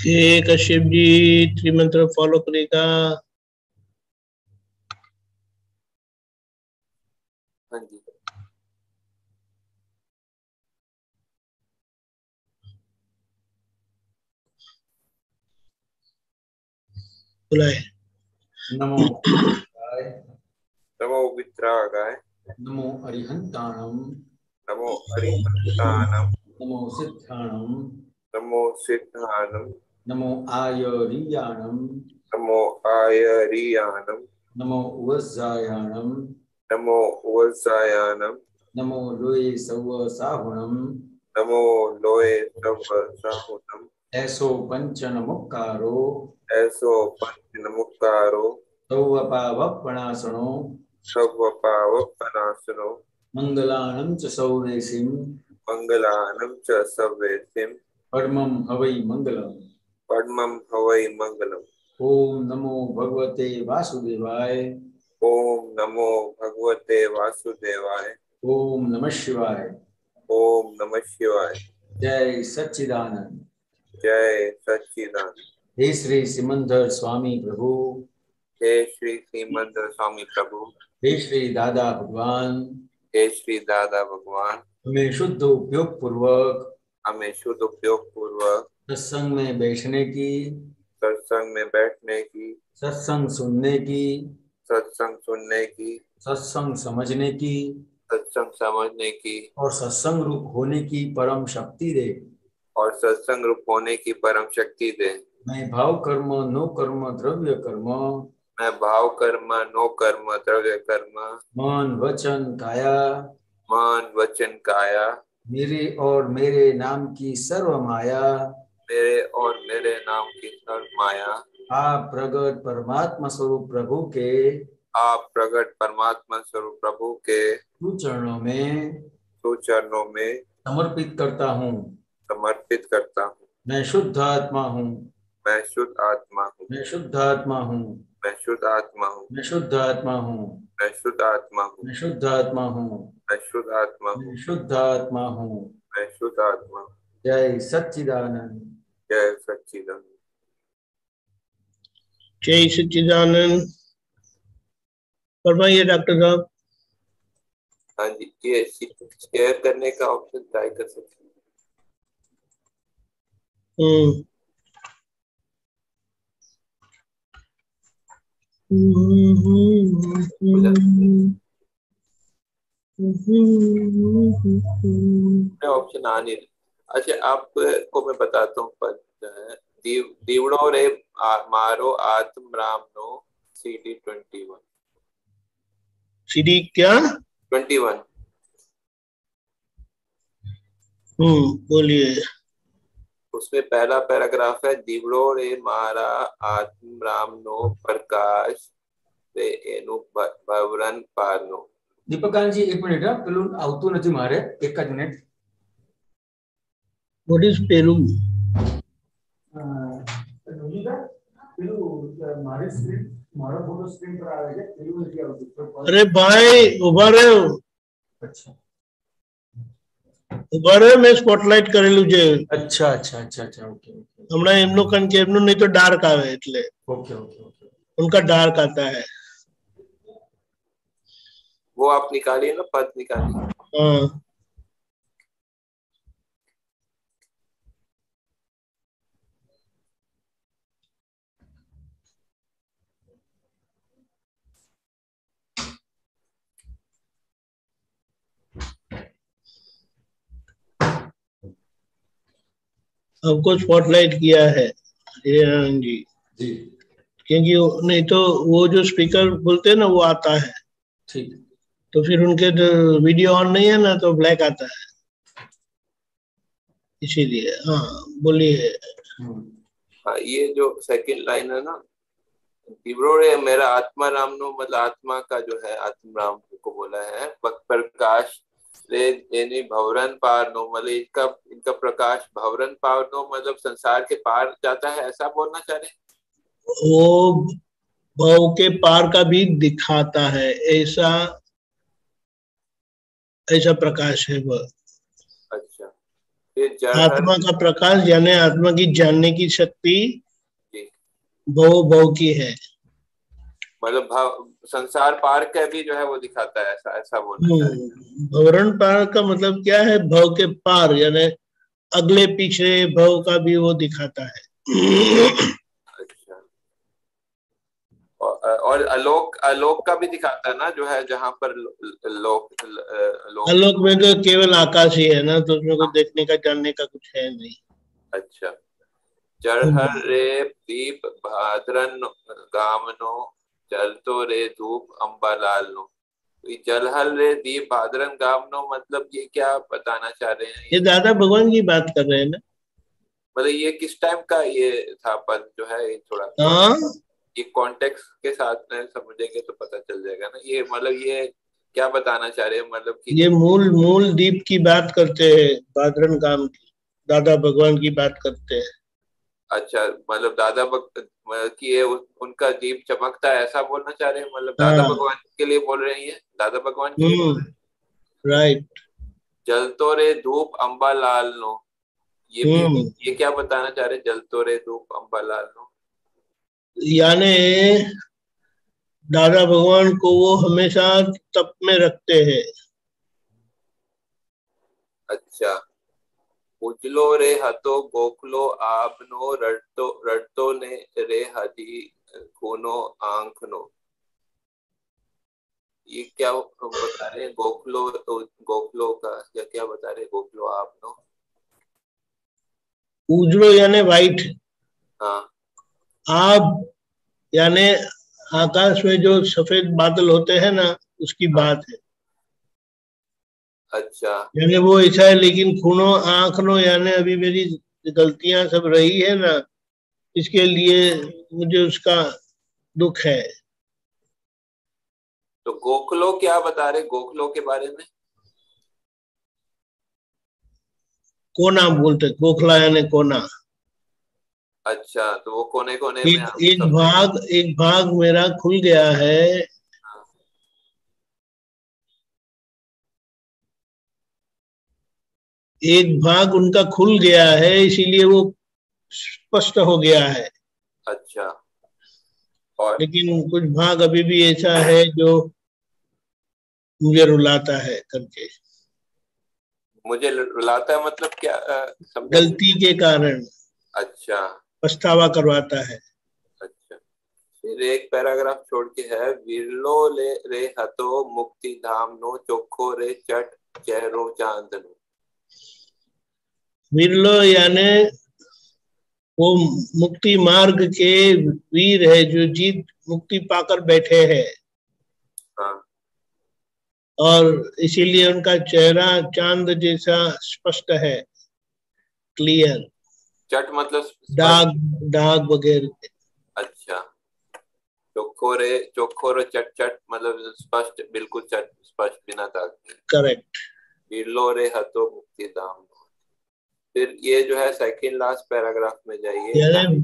Kashyap ji त्रिमंत्र follow करेगा। हाँ जी। बुलाए। नमो नमो वित्रागाय, नमो अरिहंताणम, नमो अरिहंतानम, नमो सिद्धाणम, नमो सिद्धानम, नमो आयरियाणम, नमो आयरियानम, नमो वज्जायाणम, नमो वज्जायानम, नमो लोये सव साहुणम, नमो लोये सव साहुनम, ऐसो पंचन मुक्कारो, ऐसो पंचनमुक्कारो, सौवपावपणासनो, सवपावपनासनो, मंगलाणं च सौरेसिं, मंगलानम च सव्येसिम, परमं हवै मंगलम्। परमं हवै मंगलम। ओम नमो भगवते वासुदेवाय, ओम नमो भगवते वासुदेवाय, ओम नमः शिवाय, ओम नमः शिवाय। जय सच्चिदानंद। जय सच्चिदानंद। हे श्री सिमंदर स्वामी प्रभु, हे श्री श्रीमंत स्वामी प्रभु, हे श्री दादा भगवान, हे श्री दादा भगवान, हमें शुद्ध उपयोग पूर्वक हमें शुद्ध उपयोग पूर्वक सत्संग में बैठने की, सत्संग में बैठने की, सत्संग सुनने की, सत्संग सुनने की, सत्संग समझने की सत्संग समझने की और सत्संग रूप होने की परम शक्ति दे। और सत्संग रूप होने की परम शक्ति दे। मैं भाव कर्म नो कर्म द्रव्य कर्म, मैं भाव कर्म नो कर्म द्रव्य कर्म, मन वचन काया, मन वचन काया, मेरे और मेरे नाम की सर्व माया, मेरे और मेरे नाम की सर्व माया, आप प्रगट परमात्मा स्वरूप प्रभु के आप प्रगट परमात्मा स्वरूप प्रभु के चरणों में सुचरणों में समर्पित करता हूँ। समर्पित करता हूँ। मैं शुद्ध आत्मा हूँ, मैं शुद्ध आत्मा हूँ, मैं शुद्ध आत्मा हूँ, मैं शुद्ध आत्मा हूँ, मैं शुद्ध आत्मा हूँ, मैं शुद्ध आत्मा हूँ, मैं शुद्ध आत्मा हूँ, मैं शुद्ध आत्मा हूँ, मैं शुद्ध आत्मा हूँ। मैं शुद्ध आत्मा हूँ। जय सच्चिदानंद। जय सच्चिदानंद। जय सच्चिदानंद। फरमाइए डॉक्टर साहब। हाँ जी, ये शेयर करने का ऑप्शन ट्राई कर सकते हैं। ऑप्शन आ नहीं रहा। अच्छा, आपको मैं बताता हूँ पद जो है, दीवड़ो रे मारो आत्म राम नो CD 21। CD क्या? 21। बोलिए। उसमें पहला पैराग्राफ है, दीवड़ो रे मारा आत्म राम नो प्रकाश रे एनु भवरन पारनो। दीपकांत जी एक मिनिट, પેલું આવતું નથી મારે, એક જ મિનિટ. What is Peru? મારી સ્ક્રીન, મારો ફોટો સ્ક્રીન પર આવે છે, પેલું નથી આવતું. अरे भाई उभा रहे हो? अच्छा ઉભા રહે, મેં સ્પોટલાઇટ કરેલું છે. अच्छा अच्छा अच्छा अच्छा ओके ओके હમણાં એમનું કારણ કે એમનું નહીં તો ડાર્ક આવે એટલે ओके ओके ओके उनका डार्क आता है. वो आप निकालिए ना, पद निकालिए। हाँ हमको स्पॉटलाइट किया है जी, जी क्योंकि नहीं तो वो जो स्पीकर बोलते हैं ना वो आता है, ठीक, तो फिर उनके जो वीडियो ऑन नहीं है ना तो ब्लैक आता है, इसीलिए। हाँ बोलिए। हाँ, ये जो सेकंड लाइन है ना, दीवड़ो रे मेरा आत्मा राम नो, मतलब आत्मा का जो है आत्म राम को बोला है, प्रकाश रे यानी भवरन पार नो, मतलब इनका प्रकाश भवरन पार नो मतलब संसार के पार जाता है, ऐसा बोलना चाह रहे हैं। वो भव के पार का भी दिखाता है, ऐसा प्रकाश है वो। अच्छा, फिर जड़ आत्मा का प्रकाश यानी आत्मा की जानने की शक्ति जी, भव भव की है। मतलब संसार पार का भी जो है वो दिखाता है, ऐसा ऐसा बोलना चाह रहे हैं। भवरण पार का मतलब क्या है? भव के पार यानी अगले पिछले भव का भी वो दिखाता है। अच्छा, और आलोक आलोक का भी दिखाता है ना, जो है जहाँ पर लोक लोक। आलोक में तो केवल आकाश ही है ना, तो उसमें कुछ देखने का जानने का कुछ है नहीं। अच्छा, जड़हर रे दीप भाद्रन गामनो, जलतो रे धूप अंबालाल नो। जलहल रे दीप भाद्रन गामनो मतलब ये क्या बताना चाह रहे हैं ये ये? दादा भगवान की बात कर रहे हैं ना। मतलब ये किस टाइम का ये था पद जो है, ये थोड़ा हाँ, ये कॉन्टेक्स्ट के साथ में समझेंगे तो पता चल जाएगा ना, ये मतलब ये क्या बताना चाह रहे हैं, मतलब कि ये मूल मूल दीप की बात करते हैं, भाद्रन काम की, दादा भगवान की बात करते हैं। अच्छा, मतलब दादा मतलब कि ये उनका दीप चमकता है ऐसा बोलना चाह रहे हैं, मतलब दादा हाँ। भगवान के लिए बोल रही है, दादा भगवान के लिए बोल रहे हैं। राइट। जलतो रे धूप अम्बा लाल नो, ये भी ये क्या बताना चाह रहे हैं, जलतो रे धूप अम्बा लाल नो? यानी दादा भगवान को वो हमेशा तप में रखते हैं। अच्छा, उजलो रे हतो गोखलो आपनो, रटतो रटतो ने रे हदी खूनो आंख नो। ये क्या बता रहे हैं, गोखलो गोखलो का या क्या बता रहे हैं, गोखलो आपनो? उजलो यानी वाइट, हाँ, आब यानी आकाश में जो सफेद बादल होते हैं ना, उसकी हाँ, बात है। अच्छा, यानी वो ऐसा है, लेकिन खूनो आंख नो यानी अभी मेरी गलतियां सब रही है ना, इसके लिए मुझे उसका दुख है। तो गोखलो क्या बता रहे, गोखलो के बारे में? कोना बोलते, गोखला यानी कोना। अच्छा, तो वो कोने कोने में एक हम एक सब में। भाग एक भाग मेरा खुल गया है। हाँ, एक भाग उनका खुल गया है, इसीलिए वो स्पष्ट हो गया है। अच्छा, और लेकिन कुछ भाग अभी भी ऐसा है जो मुझे रुलाता है करके, मुझे रुलाता है मतलब क्या, समझा नहीं। गलती के कारण अच्छा, पछतावा करवाता है। अच्छा, फिर एक पैराग्राफ छोड़ के है, विरलो ले रे हतो मुक्ति धाम नो, चोखो रे चट चेहरो चांद नो। विरलो यानी वो मुक्ति मार्ग के वीर है, जो जीत मुक्ति पाकर बैठे हैं, हाँ, और इसीलिए उनका चेहरा चांद जैसा स्पष्ट है, क्लियर, चट मतलब स्पष्ट। दाग दाग वगैरह। अच्छा, चोखो रे चट चट मतलब स्पष्ट, बिल्कुल चट स्पष्ट बिना दाग के। करेक्ट। विरलो रे हतो मुक्ति धाम नो। फिर ये जो है सेकंड लास्ट पैराग्राफ में जाइए यानी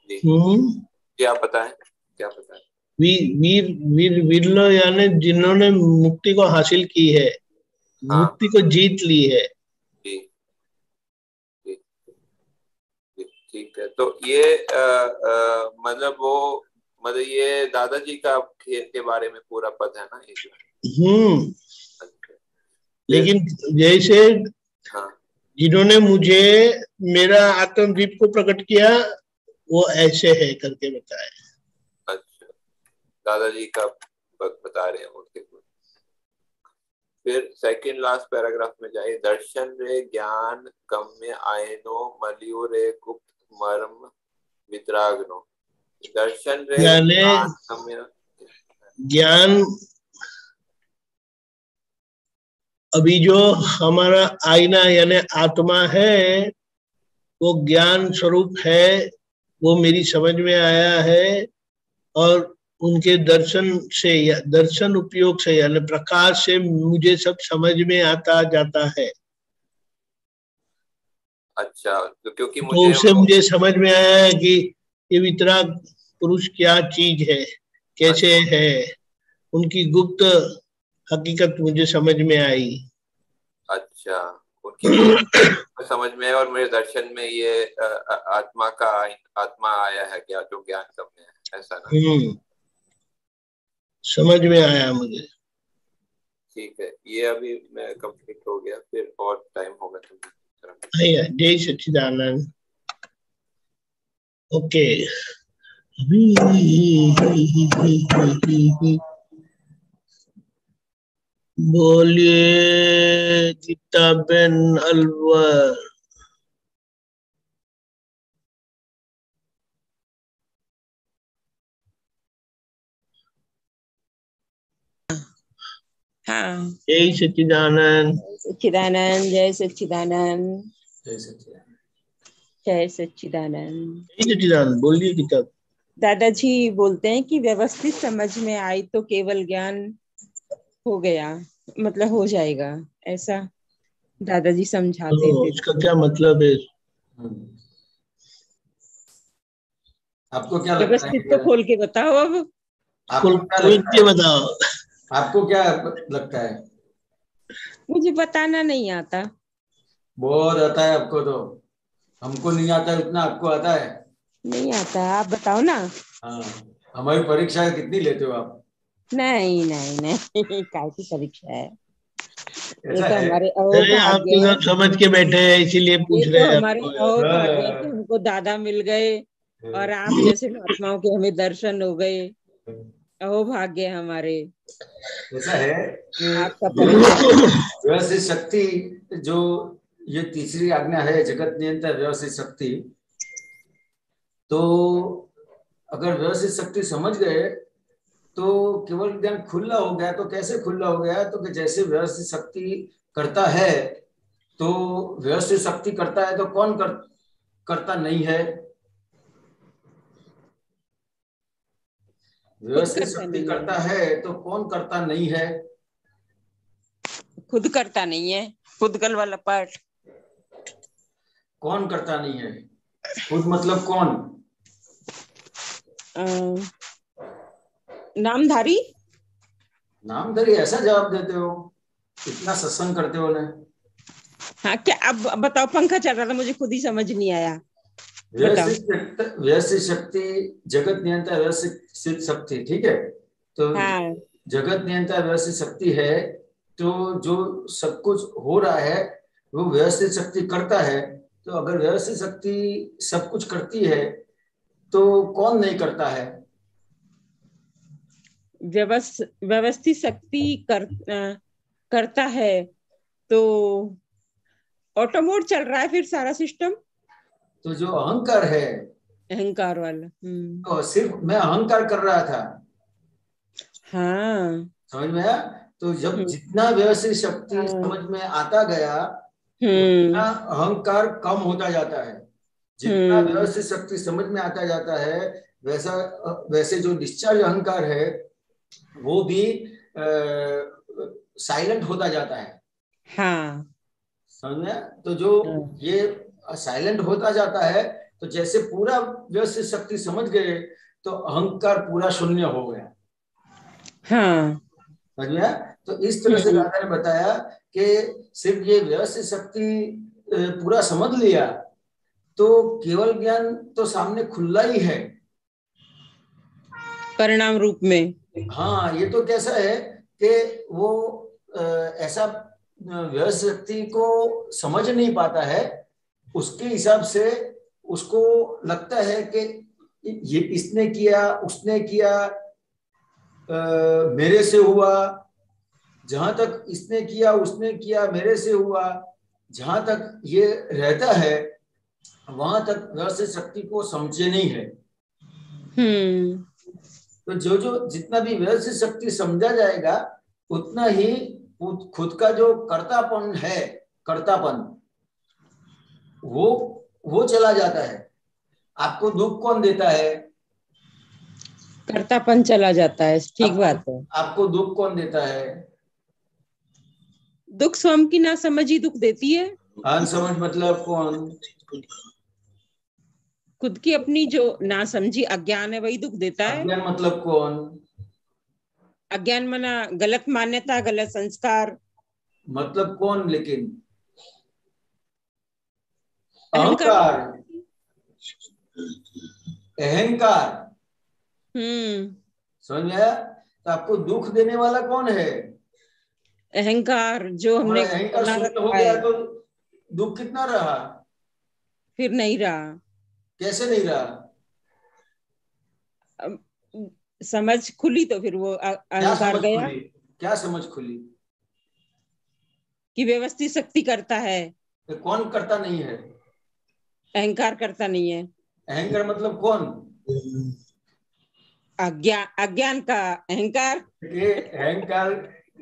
जी हम्म, जी, आप बताएं क्या बताएं। वीर वीर विरलो यानी जिन्होंने मुक्ति को हासिल की है, हाँ, मुक्ति को जीत ली है। जी जी जी, ठीक है, तो ये मतलब वो, मतलब ये दादाजी का खेल के बारे में पूरा पद है ना ये जो है। हम्म। अच्छा, फिर लेकिन जैसे हाँ, जिन्होंने मुझे मेरा आत्मदीप को प्रकट किया, वो ऐसे है करके बताया। अच्छा, दादाजी का पद बता रहे हैं उनके गुण। फिर सेकंड लास्ट पैराग्राफ में जाइए, दर्शन रे ज्ञान गम्य आयनो, मलियो रे गुप्त मर्म वितरागनो। दर्शन रे यानी ज्ञान गम्य, ज्ञान, अभी जो हमारा आईना यानी आत्मा है, वो ज्ञान स्वरूप है, वो मेरी समझ में आया है। और उनके दर्शन से या दर्शन उपयोग से यानी प्रकाश से मुझे सब समझ में आता जाता है। अच्छा, तो क्योंकि तो मुझे उससे वो, मुझे समझ में आया है कि ये वितराग पुरुष क्या चीज है, कैसे है, उनकी गुप्त हकीकत मुझे समझ में आई। अच्छा, समझ में और मेरे दर्शन में ये आत्मा आया है क्या, जो ज्ञान करने है, ऐसा ना? समझ में आया मुझे। ठीक है, ये अभी मैं कंप्लीट हो गया, फिर और टाइम होगा तो जय सच्चिदानंद। ओके, बोलिए गीताबेन अलवर। हाँ, जय सच्चिदानंद। सच्चिदानंद, जय सच्चिदानंद, जय सच्चिदानंद। जय सच्चिदानंद। जय सच्चिदानंद, बोलिए गीता। दादाजी बोलते हैं कि व्यवस्थित समझ में आई तो केवल ज्ञान हो गया, मतलब हो जाएगा, ऐसा दादाजी समझाते तो थे। इसका क्या मतलब है? आपको क्या लगता है? व्यवस्थित तो खोल के बताओ अब। आपको क्या खोल लगता के है? बताओ। आपको क्या लगता है? मुझे बताना नहीं आता। बहुत आता है आपको तो। हमको नहीं आता है उतना, आपको आता है। नहीं आता, आप बताओ ना। हाँ, हमारी परीक्षा कितनी लेते हो आप? नहीं नहीं नहीं, काय की परीक्षा है? ये ऐसा तो है? हमारे अरे आप अहोभाग्य तो है। सब समझ के बैठे हैं, इसीलिए ये पूछ तो रहे हैं हमारे आपको। अहोभाग्य है कि हमको दादा मिल गए और आप जैसे महात्माओं के हमें दर्शन हो गए। अहोभाग्य है हमारे। ऐसा है कि आपका परिचय। व्यवस्थित शक्ति, जो ये तीसरी आज्ञा है, जगत नियंत्रण व्यवस्थित शक्ति, तो अगर व्यवस्थित शक्ति समझ गए तो केवल ज्ञान खुला हो गया। तो कैसे खुला हो गया? तो कि जैसे व्यवस्थित शक्ति करता है, तो व्यवस्थित शक्ति करता है तो कौन करता नहीं है? व्यवस्थित करता शक्ति नहीं है। करता है तो कौन करता नहीं है? खुद करता नहीं है। खुदगल वाला पार्ट। कौन करता नहीं है? खुद मतलब कौन? नामधारी। नामधारी? ऐसा जवाब देते हो? इतना सत्संग करते हो ना। हाँ, क्या अब बताओ? पंखा चल रहा था, मुझे खुद ही समझ नहीं आया। बताओ। व्यवस्थित शक्ति, जगत नियंत्रण व्यवस्थित शक्ति, ठीक है? तो हाँ, जगत नियंत्रण व्यवस्थित शक्ति है, तो जो सब कुछ हो रहा है वो व्यवस्थित शक्ति करता है। तो अगर व्यवस्थित शक्ति सब कुछ करती है तो कौन नहीं करता है? व्यवस्थित शक्ति करता है तो ऑटोमोड चल रहा है फिर सारा सिस्टम। तो जो अहंकार है, अहंकार वाला। तो सिर्फ मैं अहंकार कर रहा था, हाँ। समझ में आया? तो जब जितना व्यवस्थित शक्ति समझ में आता गया, उतना अहंकार कम होता जाता है। जितना व्यवस्थित शक्ति समझ में आता जाता है, वैसे जो डिस्चार्ज अहंकार है वो भी साइलेंट होता जाता है। हाँ, समझ में? तो जो ये साइलेंट होता जाता है, तो जैसे पूरा व्यवस्थित शक्ति समझ गए तो अहंकार पूरा शून्य हो गया। हाँ। समझ में? तो इस तरह से दादा ने बताया कि सिर्फ ये व्यवस्थित शक्ति पूरा समझ लिया तो केवल ज्ञान तो सामने खुला ही है, परिणाम रूप में। हाँ, ये तो कैसा है कि वो ऐसा व्यवस्थित शक्ति को समझ नहीं पाता है। उसके हिसाब से उसको लगता है कि ये इसने किया, उसने किया, मेरे से हुआ। जहां तक इसने किया, उसने किया, मेरे से हुआ, जहां तक ये रहता है वहां तक व्यवस्थित शक्ति को समझे नहीं है। तो जो जितना भी व्यवस्थित शक्ति समझा जाएगा उतना ही खुद का जो कर्तापन है, कर्तापन वो चला जाता है। आपको दुख कौन देता है? कर्तापन चला जाता है, ठीक बात है। आपको दुख कौन देता है? दुख स्वयं की ना समझ ही दुख देती है। अनसमझ मतलब कौन? खुद की अपनी जो ना समझी अज्ञान है वही दुख देता है। अज्ञान मतलब कौन? अज्ञान मना गलत मान्यता, गलत संस्कार। मतलब कौन? लेकिन अहंकार, अहंकार, समझ में आया? तो आपको दुख देने वाला कौन है? अहंकार जो हमने अहंकार बना शून्य हो रखा गया है, तो दुख कितना रहा? फिर नहीं रहा। कैसे नहीं रहा? अब समझ खुली तो फिर वो क्या अहंकार समझ गया खुली? क्या समझ खुली? कि व्यवस्थित शक्ति करता है, तो कौन करता नहीं है? अहंकार करता नहीं है। अहंकार मतलब कौन? अज्ञान का अहंकार। ये अहंकार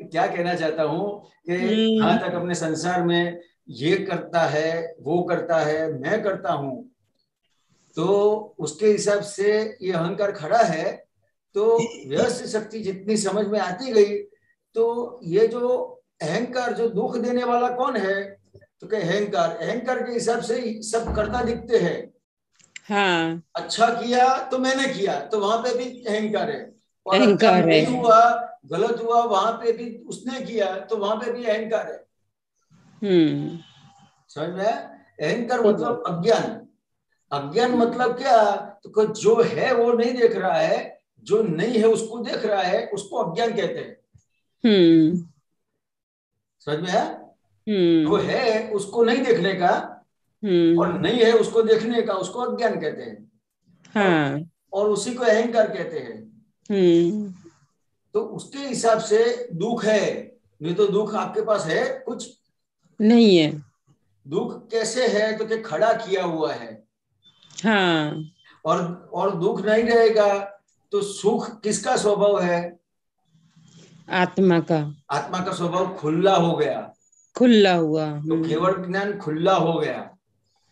क्या कहना चाहता हूँ कि जहाँ तक अपने संसार में ये करता है, वो करता है, मैं करता हूँ, तो उसके हिसाब से ये अहंकार खड़ा है। तो व्यवस्थित शक्ति जितनी समझ में आती गई, तो ये जो अहंकार, जो दुख देने वाला कौन है? तो क्या अहंकार, अहंकार के हिसाब से सब करता दिखते हैं। हाँ, अच्छा किया तो मैंने किया, तो वहां पे भी अहंकार है। और अच्छा अहंकार है। नहीं हुआ, गलत हुआ, वहां पे भी उसने किया, तो वहां पे भी अहंकार है। समझ में? अहंकार मतलब अज्ञान। अज्ञान मतलब क्या? तो जो है वो नहीं देख रहा है, जो नहीं है उसको देख रहा है, उसको अज्ञान कहते हैं। समझ में? जो है उसको नहीं देखने का, और नहीं है उसको देखने का, उसको अज्ञान कहते हैं। हाँ। और उसी को अहंकार कहते हैं। तो उसके हिसाब से दुख है, नहीं तो दुख आपके पास है कुछ नहीं है। दुख कैसे है? तो क्या खड़ा किया हुआ है। हाँ। और दुख नहीं रहेगा तो सुख किसका स्वभाव है? आत्मा का। आत्मा का स्वभाव खुला हो गया, खुला हुआ। तो केवल ज्ञान खुला हो गया।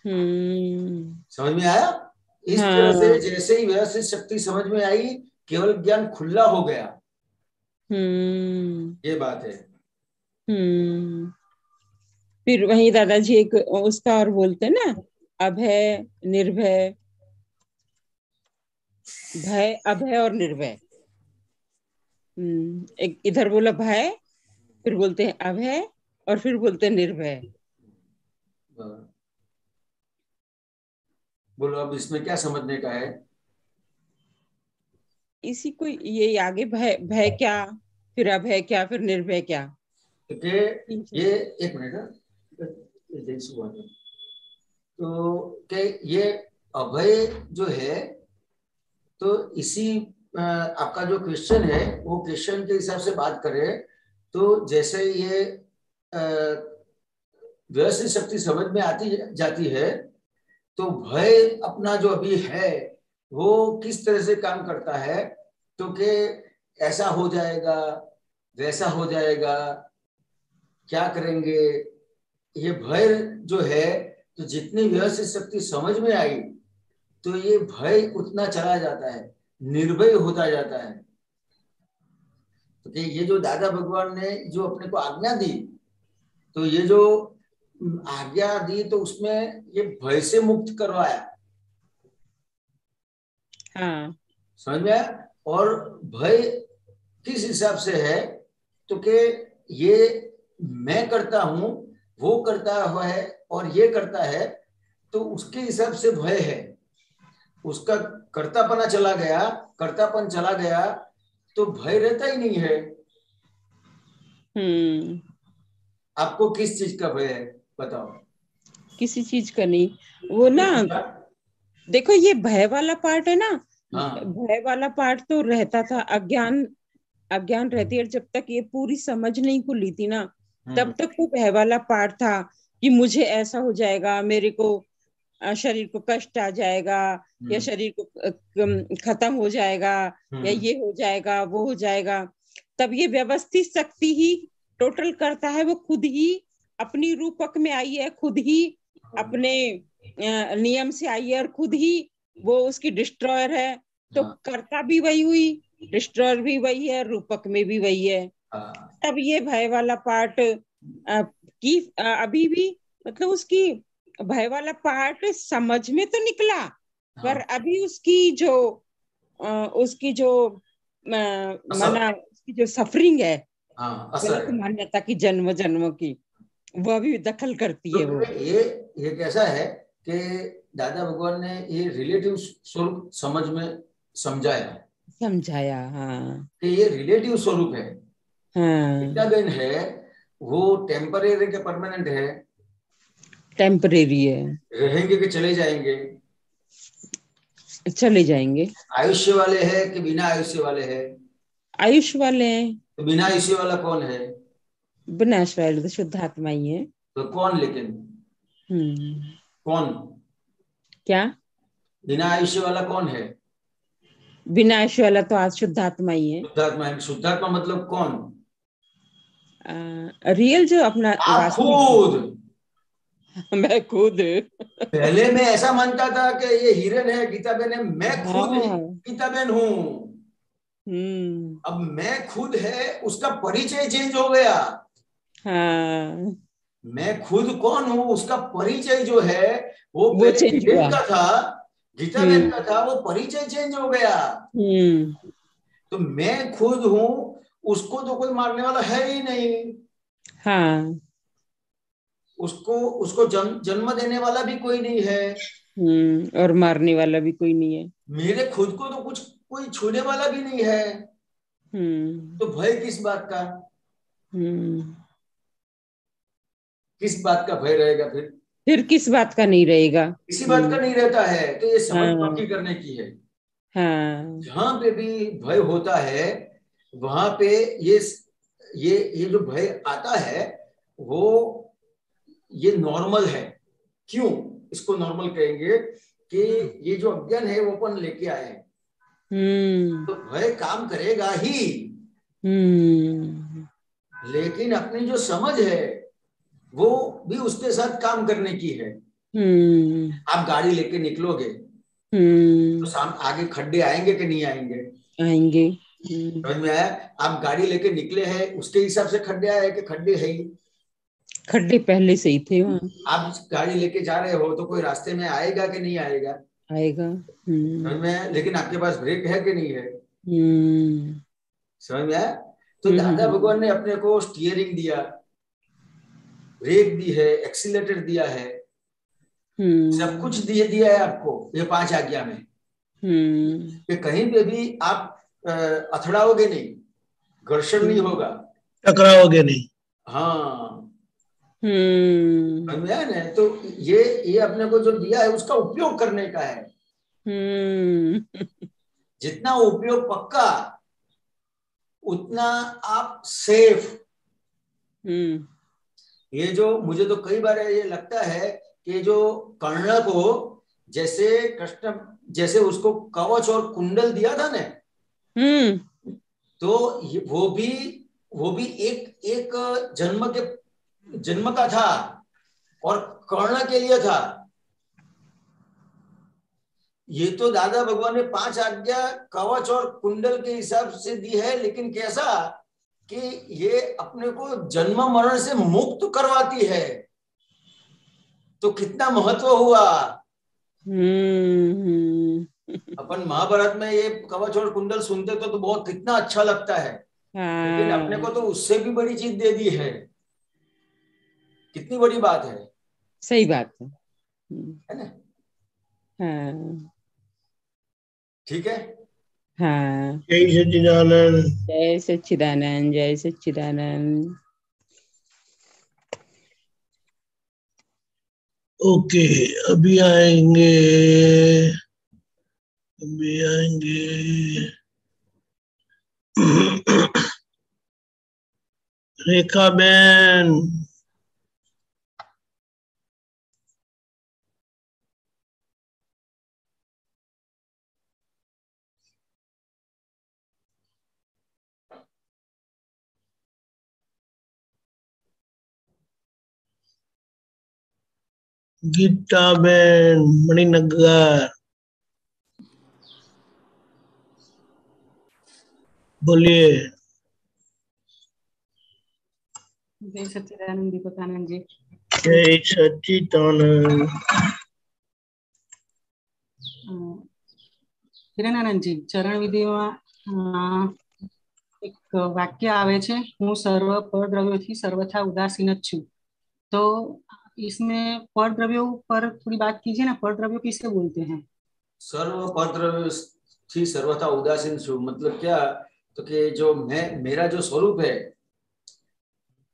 समझ में आया? इस तरह से जैसे ही व्यवस्थित शक्ति समझ में आई, केवल ज्ञान खुला हो गया। ये बात है। फिर वही दादाजी एक उसका और बोलते ना, अभय, निर्भय, भय, अभय और निर्भय। एक इधर बोला भय, फिर बोलते हैं अभय, और फिर बोलते हैं निर्भय। बोलो अब इसमें क्या समझने का है? इसी को ये आगे भय, भय क्या, फिर अभय क्या, फिर निर्भय क्या। ये एक मिनट, तो के ये अभय जो है, तो इसी आपका जो क्वेश्चन है वो क्वेश्चन के हिसाब से बात करें, तो जैसे ये व्यवस्थित शक्ति समझ में आती जाती है, तो भय अपना जो अभी है वो किस तरह से काम करता है, तो कि ऐसा हो जाएगा, वैसा हो जाएगा, क्या करेंगे, ये भय जो है, तो जितनी व्यवस्थित शक्ति समझ में आई, तो ये भय उतना चला जाता है, निर्भय होता जाता है। तो ये जो दादा भगवान ने जो अपने को आज्ञा दी, तो ये जो आज्ञा दी तो उसमें ये भय से मुक्त करवाया। हाँ। समझ में? और भय किस हिसाब से है, तो कि ये मैं करता हूं, वो करता हुआ है, और ये करता है, तो उसके हिसाब से भय है। उसका कर्तापना चला गया, कर्तापन चला गया, तो भय रहता ही नहीं है। आपको किस चीज का भय है बताओ? किसी चीज का नहीं। वो ना, देखो ये भय वाला पार्ट है ना। हाँ। भय वाला पार्ट तो रहता था, अज्ञान रहती है, जब तक ये पूरी समझ नहीं खुली थी ना, तब तक वो भय वाला पार्ट था कि मुझे ऐसा हो जाएगा, मेरे को शरीर को कष्ट आ जाएगा, या शरीर को खत्म हो जाएगा, या ये हो जाएगा, वो हो जाएगा। तब ये व्यवस्थित शक्ति ही टोटल करता है, वो खुद ही अपनी रूपक में आई है, खुद ही अपने नियम से आई है, और खुद ही वो उसकी डिस्ट्रॉयर है। तो करता भी वही हुई, डिस्ट्रॉयर भी वही है, रूपक में भी वही है। तब ये भय वाला पार्ट की अभी भी, मतलब उसकी भय वाला पार्ट समझ में तो निकला, पर अभी उसकी जो माना उसकी जो सफरिंग है, गलत मान्यता की, जन्म जन्मों की, वो अभी दखल करती है। वो ये कैसा है कि दादा भगवान ने ये रिलेटिव स्वरूप समझ में समझाया। हाँ कि ये रिलेटिव स्वरूप है। हाँ, गीताबेन है वो टेम्परेरी के परमानेंट है? टेम्परेरी है, रहेंगे कि चले जाएंगे? चले जाएंगे। आयुष्य वाले हैं कि बिना आयुष्य वाले हैं? आयुष वाले हैं। तो बिना आयुष्य वाला कौन है? विनाश वाले तो शुद्ध आत्मा ही है। तो कौन? लेकिन कौन? क्या? बिना आयुष्य वाला कौन है? विनाश वाला तो आज शुद्ध आत्मा ही है। शुद्धात्मा है। शुद्धात्मा मतलब कौन? रियल जो अपना आप खुद। मैं खुद। पहले मैं ऐसा मानता था कि ये हिरन है, गीताबेन है, मैं खुद हाँ। गीताबेन हूँ। अब मैं खुद है उसका परिचय चेंज हो गया। हाँ, मैं खुद कौन हूँ उसका परिचय जो है वो वो पहले चेंज हुआ। हिरन का था, गीताबेन का था, वो परिचय चेंज हो गया। तो मैं खुद हूँ उसको तो कोई मारने वाला है ही नहीं। हाँ। उसको जन्म देने वाला भी कोई नहीं है। और मारने वाला भी कोई नहीं है। मेरे खुद को तो कुछ कोई छूने वाला भी नहीं है। तो भय किस बात का? किस बात का भय रहेगा फिर किस बात का नहीं रहेगा? किसी बात का नहीं रहता है। तो ये समझ हाँ। पक्की करने की है। हाँ। जहां पे भी भय होता है वहां पे ये जो भय आता है वो ये नॉर्मल है। क्यों इसको नॉर्मल कहेंगे? कि ये जो अज्ञान है वो अपन लेके आए हैं। तो भय काम करेगा ही। लेकिन अपनी जो समझ है वो भी उसके साथ काम करने की है। आप गाड़ी लेके निकलोगे तो आगे खड्डे आएंगे कि नहीं आएंगे? आएंगे। समझ में आया? आप गाड़ी लेके निकले हैं उसके हिसाब से खड्डे आए कि खड्डे है ही? खड्डे पहले से ही थे वहाँ। आप गाड़ी लेके जा रहे हो तो कोई रास्ते में आएगा कि नहीं आएगा? आएगा। समझ में आया? लेकिन आपके पास ब्रेक है कि नहीं है? समझ में आया? तो दादा भगवान ने अपने को स्टीयरिंग दिया, ब्रेक दी है, एक्सीलेटर दिया है, सब कुछ दिया है आपको ये 5 आज्ञा में। कि कहीं पे भी आप अथड़ाओगे नहीं, घर्षण नहीं होगा, टकराओगे नहीं। हाँ समझ में आया ना? तो ये अपने को जो दिया है उसका उपयोग करने का है। जितना उपयोग पक्का उतना आप सेफ। ये जो मुझे तो कई बार ये लगता है कि जो कर्ण को जैसे कृष्ण जैसे उसको कवच और कुंडल दिया था ना, तो वो भी एक जन्म का था और कर्ण के लिए था। ये तो दादा भगवान ने 5 आज्ञा कवच और कुंडल के हिसाब से दी है, लेकिन कैसा कि ये अपने को जन्म मरण से मुक्त करवाती है। तो कितना महत्व हुआ। अपन महाभारत में ये कवच और कुंडल सुनते तो बहुत कितना अच्छा लगता है। लेकिन अपने को तो उससे भी बड़ी चीज दे दी है। कितनी बड़ी बात है। सही बात है ना? हाँ। ठीक है। हाँ। जय सच्चिदानंद। जय सच्चिदानंद। जय सच्चिदानंद। ओके, अभी आएंगे रेखा बहन। गीता बहन मणिनगर, बोलिए। जय सच्चिदानंद दीपकानंद जी। जय सच्चिदानंद। હિરેનાનંદ जी, ચરણ વિધિમાં એક વાક્ય આવે છે, હું સર્વ પરદ્રવ્યોથી સર્વથા ઉદાસીન જ છું. તો इसमें पर द्रव्यों पर थोड़ी बात कीजिए ना, पर द्रव्यों किसे बोलते हैं? सर्व पर द्रव्य थी सर्वथा उदासीन छु, मतलब क्या, तो कि जो मेरा जो स्वरूप है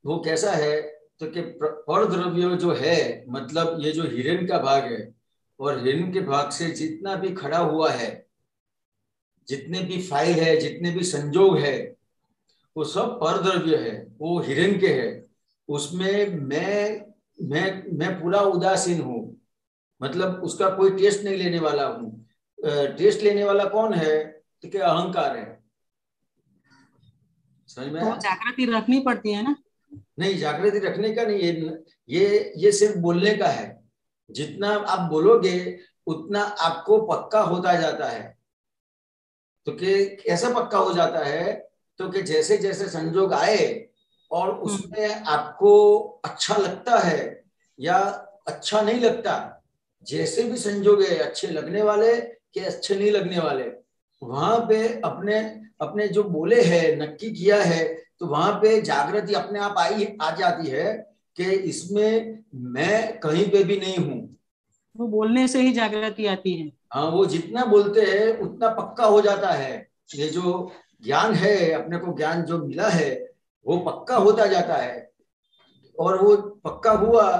वो कैसा है, तो कि पर द्रव्य जो है मतलब ये जो हिरण का भाग है, और हिरण के भाग से जितना भी खड़ा हुआ है, जितने भी फाइल है, जितने भी संजोग है, वो सब पर द्रव्य है, वो हिरण के है। उसमें मैं पूरा उदासीन हूँ, मतलब उसका कोई टेस्ट नहीं लेने वाला हूँ। टेस्ट लेने वाला कौन है, तो क्या अहंकार है। समझ में? तो जागृति रखनी पड़ती है ना? नहीं, जागृति रखने का नहीं, ये सिर्फ बोलने का है। जितना आप बोलोगे उतना आपको पक्का होता जाता है। तो कि कैसा पक्का हो जाता है, तो कि जैसे जैसे संजोग आए और उसमें आपको अच्छा लगता है या अच्छा नहीं लगता, जैसे भी संजोग है, अच्छे लगने वाले कि अच्छे नहीं लगने वाले, वहां पे अपने अपने जो बोले हैं, नक्की किया है, तो वहां पे जागृति अपने आप आ जाती है कि इसमें मैं कहीं पे भी नहीं हूं। वो बोलने से ही जागृति आती है। हाँ, वो जितना बोलते हैं उतना पक्का हो जाता है। ये जो ज्ञान है, अपने को ज्ञान जो मिला है वो पक्का होता जाता है, और वो पक्का हुआ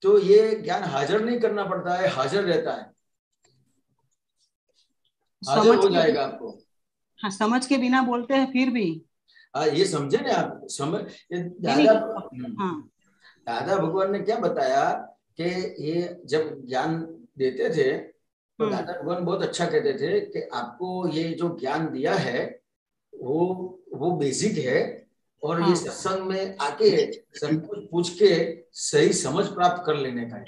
तो ये ज्ञान हाजिर नहीं करना पड़ता है, हाजिर रहता है, हाजिर हो जाएगा आपको। हाँ, समझ के बिना बोलते हैं फिर भी। ये समझे ना आप, समझ दादा भगवान ने क्या बताया कि ये जब ज्ञान देते थे तो दादा भगवान बहुत अच्छा कहते थे कि आपको ये जो ज्ञान दिया है वो बेसिक है, और ये सत्संग में आके सब कुछ पूछ के सही समझ प्राप्त कर लेने का है।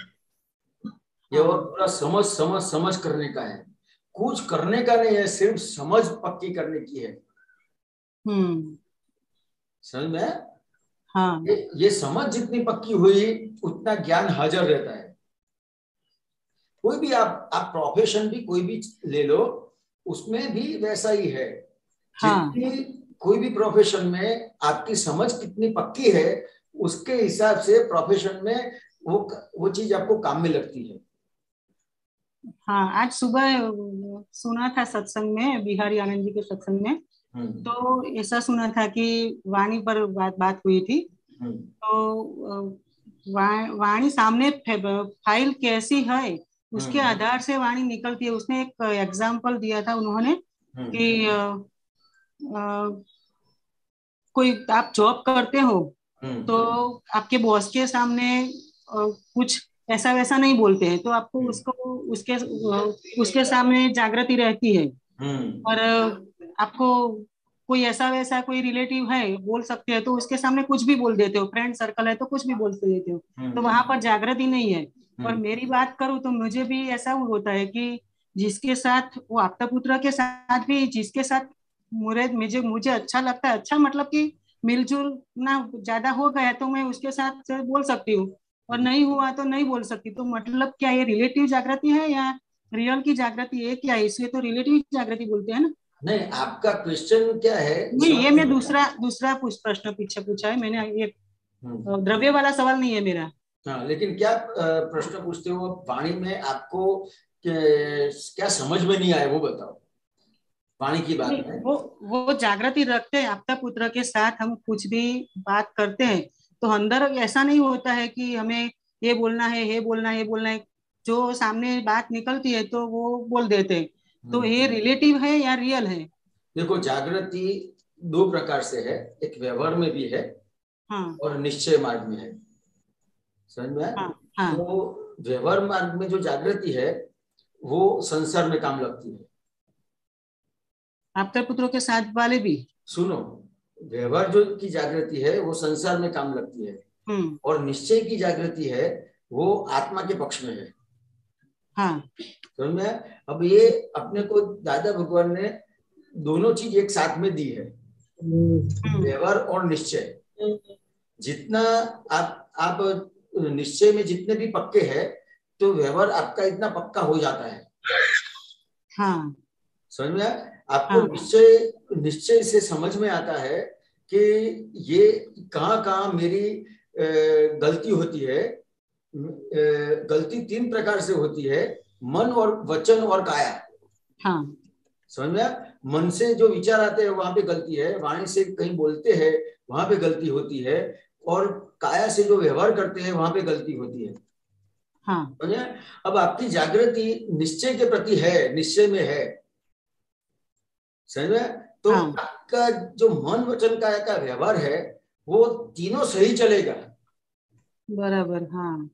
ये और पूरा समझ समझ समझ करने का है, कुछ करने का नहीं है, सिर्फ समझ पक्की करने की है। समझ में? हाँ। ये समझ जितनी पक्की हुई उतना ज्ञान हाजिर रहता है। कोई भी आप प्रोफेशन भी कोई भी ले लो, उसमें भी वैसा ही है। जितनी कोई भी प्रोफेशन में आपकी समझ कितनी पक्की है, उसके हिसाब से प्रोफेशन में वो चीज आपको काम में लगती है। हाँ, आज सुबह सुना था सत्संग में, बिहारी आनंद जी के सत्संग में, तो ऐसा सुना था कि वाणी पर बात हुई थी। तो वाणी सामने फाइल कैसी है उसके आधार से वाणी निकलती है। उसने एक एग्जाम्पल दिया था उन्होंने कि कोई आप जॉब करते हो तो आपके बॉस के सामने कुछ ऐसा वैसा नहीं बोलते हैं, तो आपको उसको उसके सामने जागृति रहती है। और आपको कोई ऐसा वैसा कोई रिलेटिव है, बोल सकते हैं, तो उसके सामने कुछ भी बोल देते हो। फ्रेंड सर्कल है तो कुछ भी बोल देते हो, तो वहां पर जागृति नहीं है। और मेरी बात करूं तो मुझे भी ऐसा होता है कि जिसके साथ वो आपता पुत्र के साथ भी, जिसके साथ मुझे अच्छा लगता है, अच्छा मतलब कि मिलजुल ना ज्यादा हो गया तो मैं उसके साथ बोल सकती हूँ, और नहीं हुआ तो नहीं बोल सकती। तो मतलब क्या ये रिलेटिव जागृति है या रियल की जागृति है क्या? इसलिए तो रिलेटिव जागृति बोलते हैं ना। नहीं, आपका क्वेश्चन क्या है? नहीं, ये मैं दूसरा प्रश्न पीछे पूछा है मैंने, ये द्रव्य वाला सवाल नहीं है मेरा। हाँ, लेकिन क्या प्रश्न पूछते हो वाणी में? आपको क्या समझ में नहीं आया वो बताओ, वाणी की बात में। वो जागृति रखते हैं, आपता पुत्र के साथ हम कुछ भी बात करते हैं तो अंदर ऐसा नहीं होता है कि हमें ये बोलना है, ये बोलना है, ये बोलना है। जो सामने बात निकलती है तो वो बोल देते हैं। तो ये रिलेटिव है या रियल है? देखो, जागृति दो प्रकार से है, एक व्यवहार में भी है और निश्चय मार्ग में है। समझ में? तो व्यवहार मार्ग में जो जागृति है वो संसार में काम लगती है। आपता पुत्रों के साथ वाले भी सुनो, व्यवहार जो की जागृति है वो संसार में काम लगती है, और निश्चय की जागृति है वो आत्मा के पक्ष में है। समझ में? अब ये अपने को दादा भगवान ने दोनों चीज एक साथ में दी है, व्यवहार और निश्चय। जितना आप निश्चय में जितने भी पक्के हैं तो व्यवहार आपका इतना पक्का हो जाता है। समझ में? आपको निश्चय से समझ में आता है कि ये कहाँ मेरी गलती होती है, गलती 3 प्रकार से होती है, मन और वचन और काया। हाँ, समझ में? मन से जो विचार आते हैं वहां पे गलती है, वाणी से कहीं बोलते हैं वहां पे गलती होती है, और काया से जो व्यवहार करते हैं वहां पे गलती होती है। हाँ, अब आपकी जागृति निश्चय के प्रति है, निश्चय में है, समझ में? तो हाँ, आपका जो मन वचन काया का व्यवहार है वो तीनों सही चलेगा। बराबर। हाँ,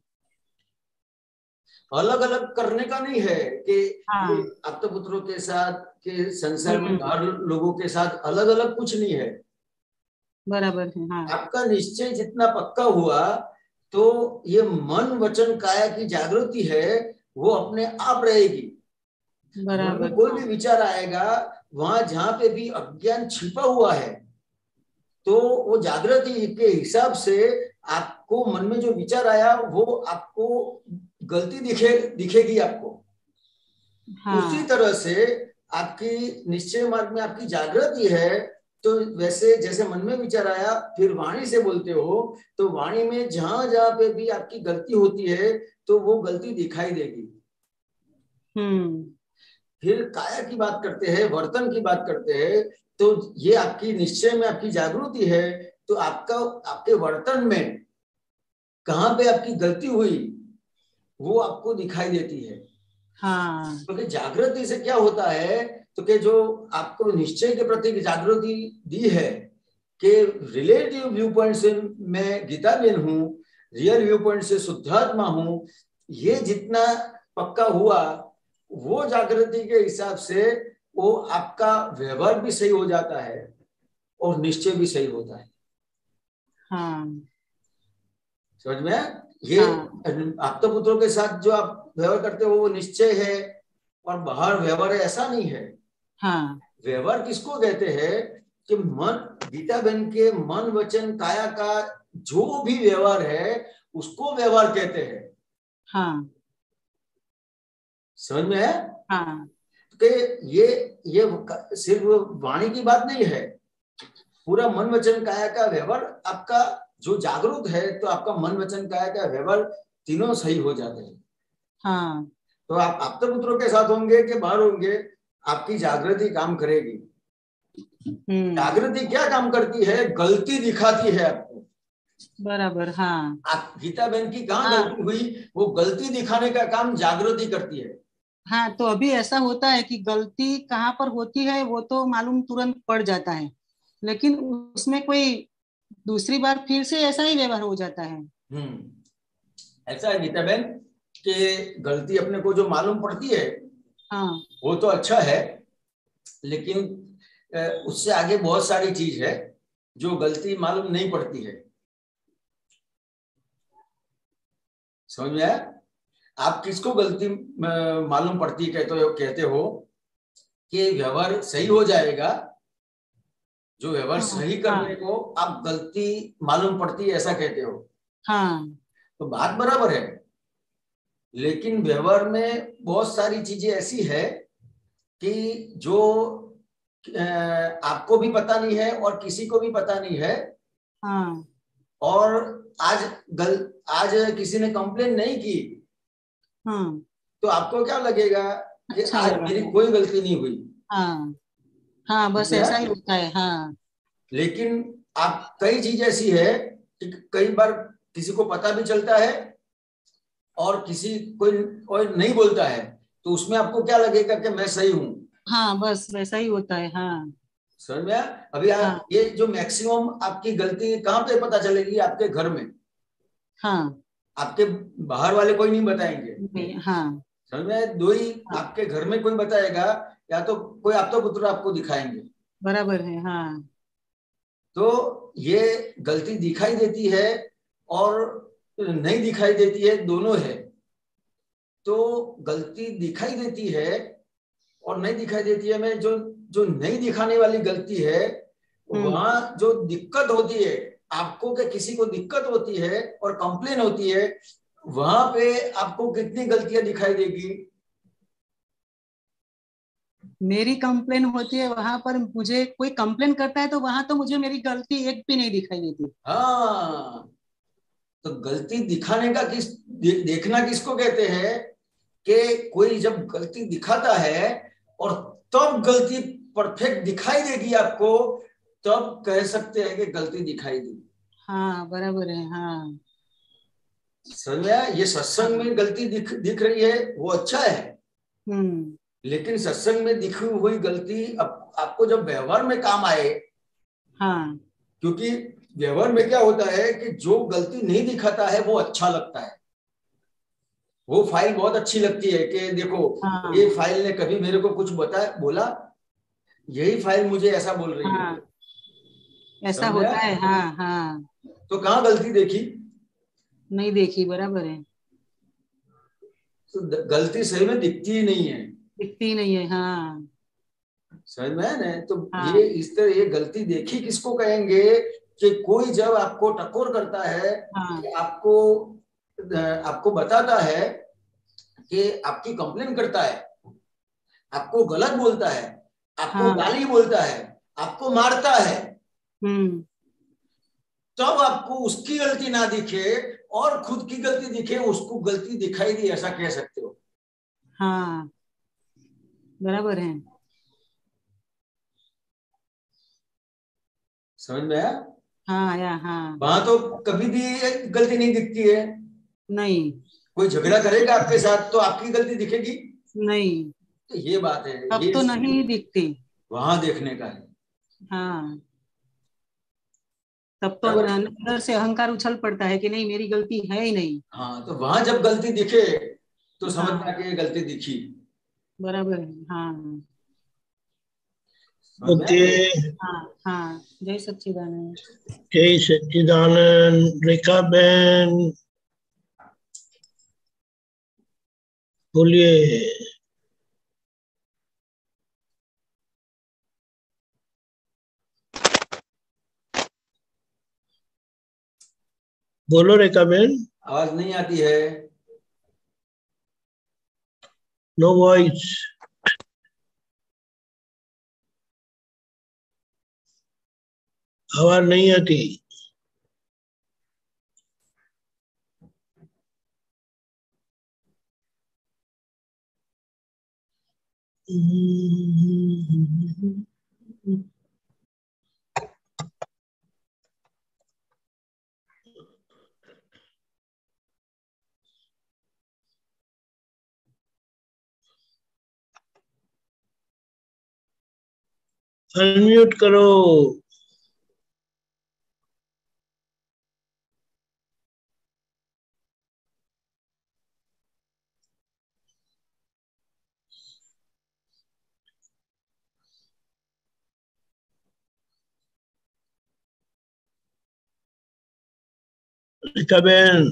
अलग अलग करने का नहीं है कि हाँ, आपके पुत्रों के साथ, के संसार में बाहर लोगों के साथ अलग अलग कुछ नहीं है। बराबर है। हाँ, आपका निश्चय जितना पक्का हुआ तो ये मन वचन काया की जागृति है वो अपने आप रहेगी। मन में कोई भी विचार आएगा, वहां जहां पे भी अज्ञान छिपा हुआ है तो वो जागृति के हिसाब से आपको मन में जो विचार आया वो आपको गलती दिखेगी आपको। हाँ, उसी तरह से आपकी निश्चय मार्ग में आपकी जागृति है, तो वैसे जैसे मन में विचार आया फिर वाणी से बोलते हो तो वाणी में जहां जहां पे भी आपकी गलती होती है तो वो गलती दिखाई देगी। फिर काया की बात करते हैं, वर्तन की बात करते हैं, तो ये आपकी निश्चय में आपकी जागृति है तो आपका आपके वर्तन में कहां पे आपकी गलती हुई वो आपको दिखाई देती है। हाँ, क्योंकि जागृति से क्या होता है तो कि जो आपको निश्चय के प्रति जागृति दी है कि रिलेटिव व्यू पॉइंट से मैं गीता बेन हूं, रियल व्यू पॉइंट से शुद्धात्मा हूं, ये जितना पक्का हुआ वो जागृति के हिसाब से वो आपका व्यवहार भी सही हो जाता है और निश्चय भी सही होता है। हाँ, समझ में? ये आप तो पुत्रों के साथ जो आप व्यवहार करते हो वो निश्चय है और बाहर व्यवहार है, ऐसा नहीं है। हाँ, व्यवहार किसको कहते हैं कि मन, गीता बहन के मन वचन काया का जो भी व्यवहार है उसको व्यवहार कहते हैं। हाँ, समझ में है? हाँ, कि ये सिर्फ वाणी की बात नहीं है, पूरा मन वचन काया का व्यवहार आपका जो जागरूक है तो आपका मन वचन काया का व्यवहार तीनों सही हो जाते हैं। हाँ, तो आप आप्त पुत्रों के साथ होंगे कि बाहर होंगे, आपकी जागृति काम करेगी। जागृति क्या काम करती है? गलती दिखाती है आपको। बराबर। हाँ, आप गीता बहन की कहाँ गलती हुई वो गलती दिखाने का काम जागृति करती है। हाँ, तो अभी ऐसा होता है कि गलती कहाँ पर होती है वो तो मालूम तुरंत पड़ जाता है, लेकिन उसमें कोई दूसरी बार फिर से ऐसा ही व्यवहार हो जाता है। ऐसा है गीता बहन कि गलती अपने को जो मालूम पड़ती है हाँ, वो तो अच्छा है, लेकिन उससे आगे बहुत सारी चीज है जो गलती मालूम नहीं पड़ती है। समझ में आया? आप किसको गलती मालूम पड़ती कहते हो कि व्यवहार सही हो जाएगा, जो व्यवहार सही करने को आप गलती मालूम पड़ती है ऐसा कहते हो। हाँ, तो बात बराबर है, लेकिन व्यवहार में बहुत सारी चीजें ऐसी है कि जो आपको भी पता नहीं है और किसी को भी पता नहीं है। हाँ, और आज किसी ने कंप्लेन नहीं की तो आपको क्या लगेगा कि अच्छा आज मेरी कोई गलती नहीं हुई। हाँ, हाँ, बस ऐसा ही होता है। हाँ, लेकिन आप कई चीज ऐसी है कि कई बार किसी को पता भी चलता है और कोई नहीं बोलता है, तो उसमें आपको क्या लगेगा कि मैं सही हूं। हाँ, बस वैसा ही होता है। हाँ, समझ में? अभी ये जो मैक्सिमम आपकी गलती कहाँ पे पता चलेगी? आपके घर में। हाँ, आपके बाहर वाले कोई नहीं बताएंगे। हाँ, समझ में? दो ही आपके घर में कोई बताएगा या तो कोई आप तो पुत्र आपको दिखाएंगे। बराबर है। हाँ, तो ये गलती दिखाई देती है और नहीं दिखाई देती है, दोनों है। तो गलती दिखाई देती है और नहीं दिखाई देती है में जो नहीं दिखाने वाली गलती है वहां जो दिक्कत होती है आपको, कि किसी को दिक्कत होती है और कंप्लेन होती है, वहां पे आपको कितनी गलतियां दिखाई देगी? मेरी कंप्लेन होती है वहां पर, मुझे कोई कंप्लेन करता है तो वहां तो मुझे मेरी गलती एक भी नहीं दिखाई देती। हाँ, तो गलती दिखाने का देखना किसको कहते हैं कि कोई जब गलती दिखाता है और तब गलती परफेक्ट दिखाई देगी आपको, तब कह सकते हैं कि गलती दिखाई दी। हाँ बराबर है। हाँ समझ में? ये सत्संग में गलती दिख रही है वो अच्छा है, लेकिन सत्संग में दिखी हुई गलती आपको जब व्यवहार में काम आए, हाँ क्योंकि व्यवहार में क्या होता है कि जो गलती नहीं दिखाता है वो अच्छा लगता है, वो फाइल बहुत अच्छी लगती है कि देखो हाँ, ये फाइल ने कभी मेरे को कुछ बोला, यही फाइल मुझे ऐसा बोल रही है। हाँ, ऐसा होता है। हाँ हाँ, तो कहाँ गलती देखी? नहीं देखी, बराबर है। तो गलती सही में दिखती ही नहीं है, दिखती नहीं है। हाँ समझ में है ना? तो हाँ, ये इस तरह ये गलती देखी किसको कहेंगे कि कोई जब आपको टकोर करता है, हाँ, कि आपको बताता है कि आपकी कंप्लेन करता है, आपको गलत बोलता है, आपको हाँ, गाली बोलता है, आपको मारता है, तब आपको उसकी गलती ना दिखे और खुद की गलती दिखे, उसको गलती दिखाई दी, ऐसा कह सकते हो। हाँ बराबर है। समझ में आया? हाँ आया। हाँ वहां तो कभी भी गलती नहीं दिखती है। नहीं, कोई झगड़ा करेगा आपके साथ तो आपकी गलती दिखेगी नहीं, तो ये बात है, अब ये तो नहीं दिखती। वहां देखने का है। हाँ, तब तो अंदर से अहंकार उछल पड़ता है कि नहीं, मेरी गलती है ही नहीं। हाँ, तो वहां जब गलती दिखे तो समझना हाँ कि ये गलती दिखी। बराबर है। हाँ ओके। हाँ हाँ, जय सच्चिदानंद। जय सच्चिदानंद। रेखा बहन बोलिए। बोलो रेखा बहन। आवाज नहीं आती है। No voice. आवाज नहीं आती। अनम्यूट करो। रेखा बहन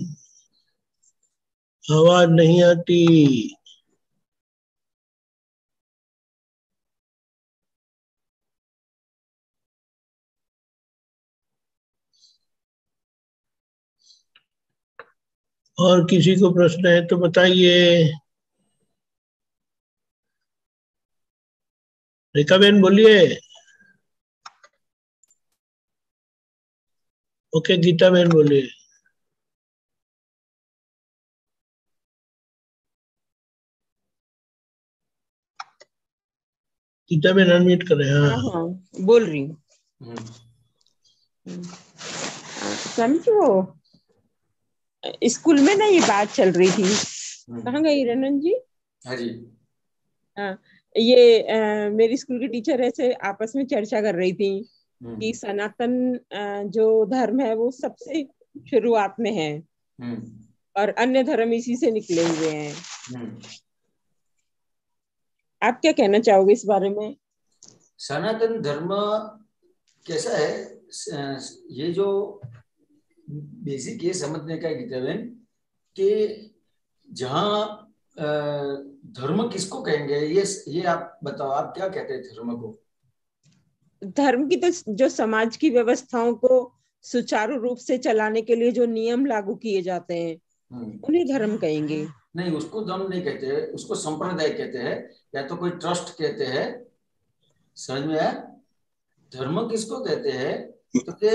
आवाज नहीं आती। और किसी को प्रश्न है तो बताइए। रेखा बहन बोलिए। ओके, गीता बहन बोलिए। गीता बहन अनम्यूट करें। हाँ हाँ हाँ, बोल रही हूँ। स्वामी जी, वो स्कूल में ना ये बात चल रही थी। कहाँ गई रनन जी? हाँ जी। ये मेरी स्कूल की टीचर ऐसे आपस में चर्चा कर रही थी कि सनातन जो धर्म है वो सबसे शुरुआत में है और अन्य धर्म इसी से निकले हुए हैं। आप क्या कहना चाहोगे इस बारे में? सनातन धर्म कैसा है? ये जो बेसिक ये समझने का गीता बहन कि जहाँ धर्म किसको कहेंगे, ये आप बताओ, आप क्या कहते हैं धर्म को? धर्म की तो जो समाज की व्यवस्थाओं को सुचारू रूप से चलाने के लिए जो नियम लागू किए जाते हैं उन्हें धर्म कहेंगे। नहीं, उसको धर्म नहीं कहते, उसको संप्रदाय कहते हैं या तो कोई ट्रस्ट कहते हैं। समझ में आया? धर्म किसको कहते हैं? तो कि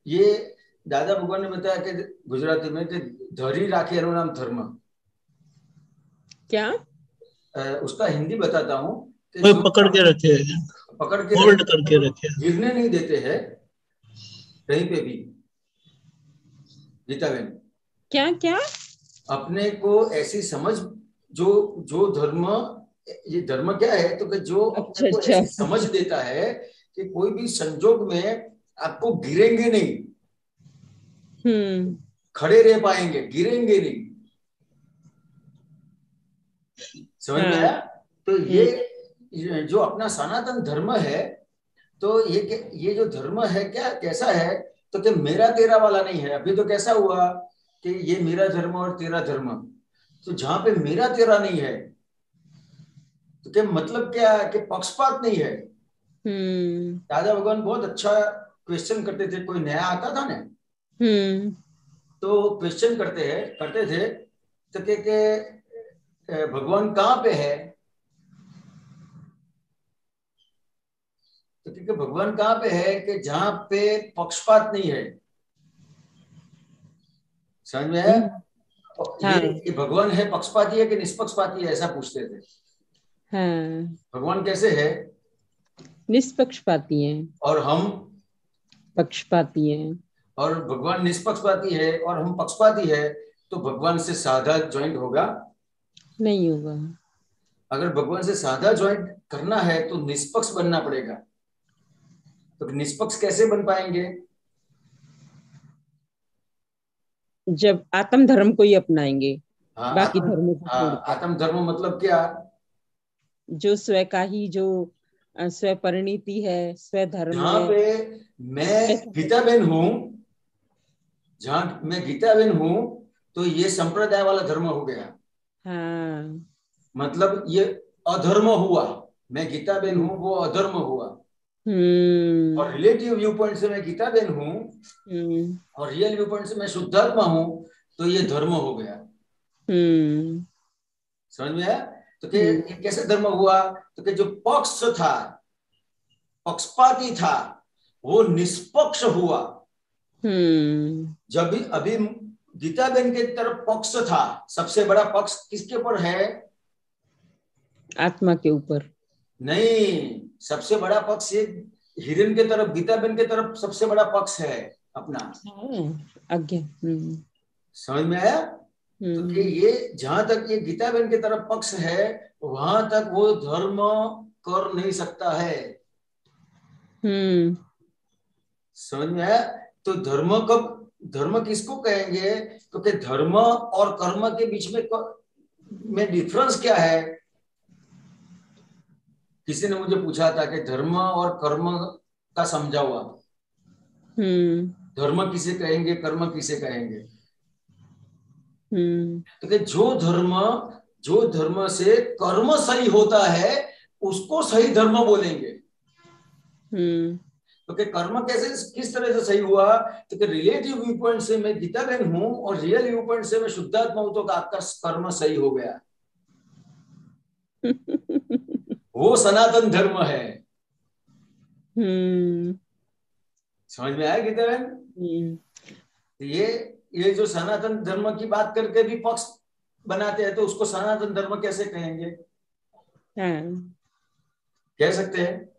ये दादा भगवान ने बताया कि गुजराती में कि धरी राखी एनु नाम धर्म। क्या? उसका हिंदी बताता हूँ कि कोई पकड़ के रखे, पकड़ के होल्ड करके रखे, गिरने नहीं देते हैं कहीं पे भी। गीता बहन, क्या क्या? अपने को ऐसी समझ, जो धर्म, ये धर्म क्या है तो कि जो अपने को ऐसी समझ देता है कि कोई भी संजोग में आपको गिरेंगे नहीं, खड़े रह पाएंगे, गिरेंगे नहीं। समझ में आया? तो ये जो अपना सनातन धर्म है, तो ये जो धर्म है क्या कैसा है, तो कि मेरा तेरा वाला नहीं है। अभी तो कैसा हुआ कि ये मेरा धर्म और तेरा धर्म, तो जहां पे मेरा तेरा नहीं है तो क्या मतलब क्या है कि पक्षपात नहीं है। दादा भगवान बहुत अच्छा क्वेश्चन करते थे, कोई नया आता था ना तो क्वेश्चन करते थे तो के भगवान कहाँ पे है, तो क्योंकि भगवान कहाँ पे है कि जहां पे पक्षपात नहीं है। समझ में है? ये भगवान है पक्षपाती है कि निष्पक्षपाती है, ऐसा पूछते थे। भगवान कैसे है? निष्पक्षपाती हैं और हम पक्षपाती हैं। और भगवान निष्पक्षपाती है और हम पक्षपाती है, तो भगवान से साधा ज्वाइंट होगा? नहीं होगा। अगर भगवान से साधा ज्वाइंट करना है तो निष्पक्ष बनना पड़ेगा। तो निष्पक्ष कैसे बन पाएंगे? जब आत्म धर्म को ही अपनाएंगे। बाकी धर्मों को छोड़कर। आत्म धर्म मतलब क्या? जो स्वयं का ही जो स्व परिणति है, स्व धर्म है। जहाँ पे मैं गीताबेन हूँ, जहाँ मैं गीताबेन हूँ, तो ये संप्रदाय वाला धर्म हो गया। मतलब ये अधर्म हुआ। मैं गीताबेन हूँ, वो अधर्म हुआ। और रिलेटिव व्यू पॉइंट से मैं गीताबेन हूँ और रियल व्यू पॉइंट से मैं शुद्धात्मा हूँ, तो ये धर्म हो गया। समझ में आया? तो ये कैसे धर्म हुआ? तो कि जो पक्ष था, पक्षपाती था, वो निष्पक्ष हुआ। जब अभी गीताबेन के तरफ पक्ष था, सबसे बड़ा पक्ष किसके ऊपर है? आत्मा के ऊपर नहीं, सबसे बड़ा पक्ष ये हिरण के तरफ, गीताबेन के तरफ सबसे बड़ा पक्ष है अपना आज्ञा। समझ में आया? तो कि ये जहां तक ये गीताबेन के तरफ पक्ष है, वहां तक वो धर्म कर नहीं सकता है। समझ में आया? तो धर्म किसको कहेंगे? तो कि धर्म और कर्म के बीच में डिफरेंस क्या है? किसी ने मुझे पूछा था कि धर्म और कर्म का समझा हुआ, धर्म किसे कहेंगे, कर्म किसे कहेंगे? तो कि जो धर्म से कर्म सही होता है उसको सही धर्म बोलेंगे। तो कि कर्म किस तरह से सही हुआ? तो कि रिलेटिव व्यू पॉइंट से मैं गीताबेन हूं और रियल व्यू पॉइंट से मैं शुद्धात्मा हूं, तो आपका कर्म सही हो गया। वो सनातन धर्म है। समझ में आया गीताबेन? ये जो सनातन धर्म की बात करके भी पक्ष बनाते हैं, तो उसको सनातन धर्म कैसे कहेंगे? कह सकते हैं?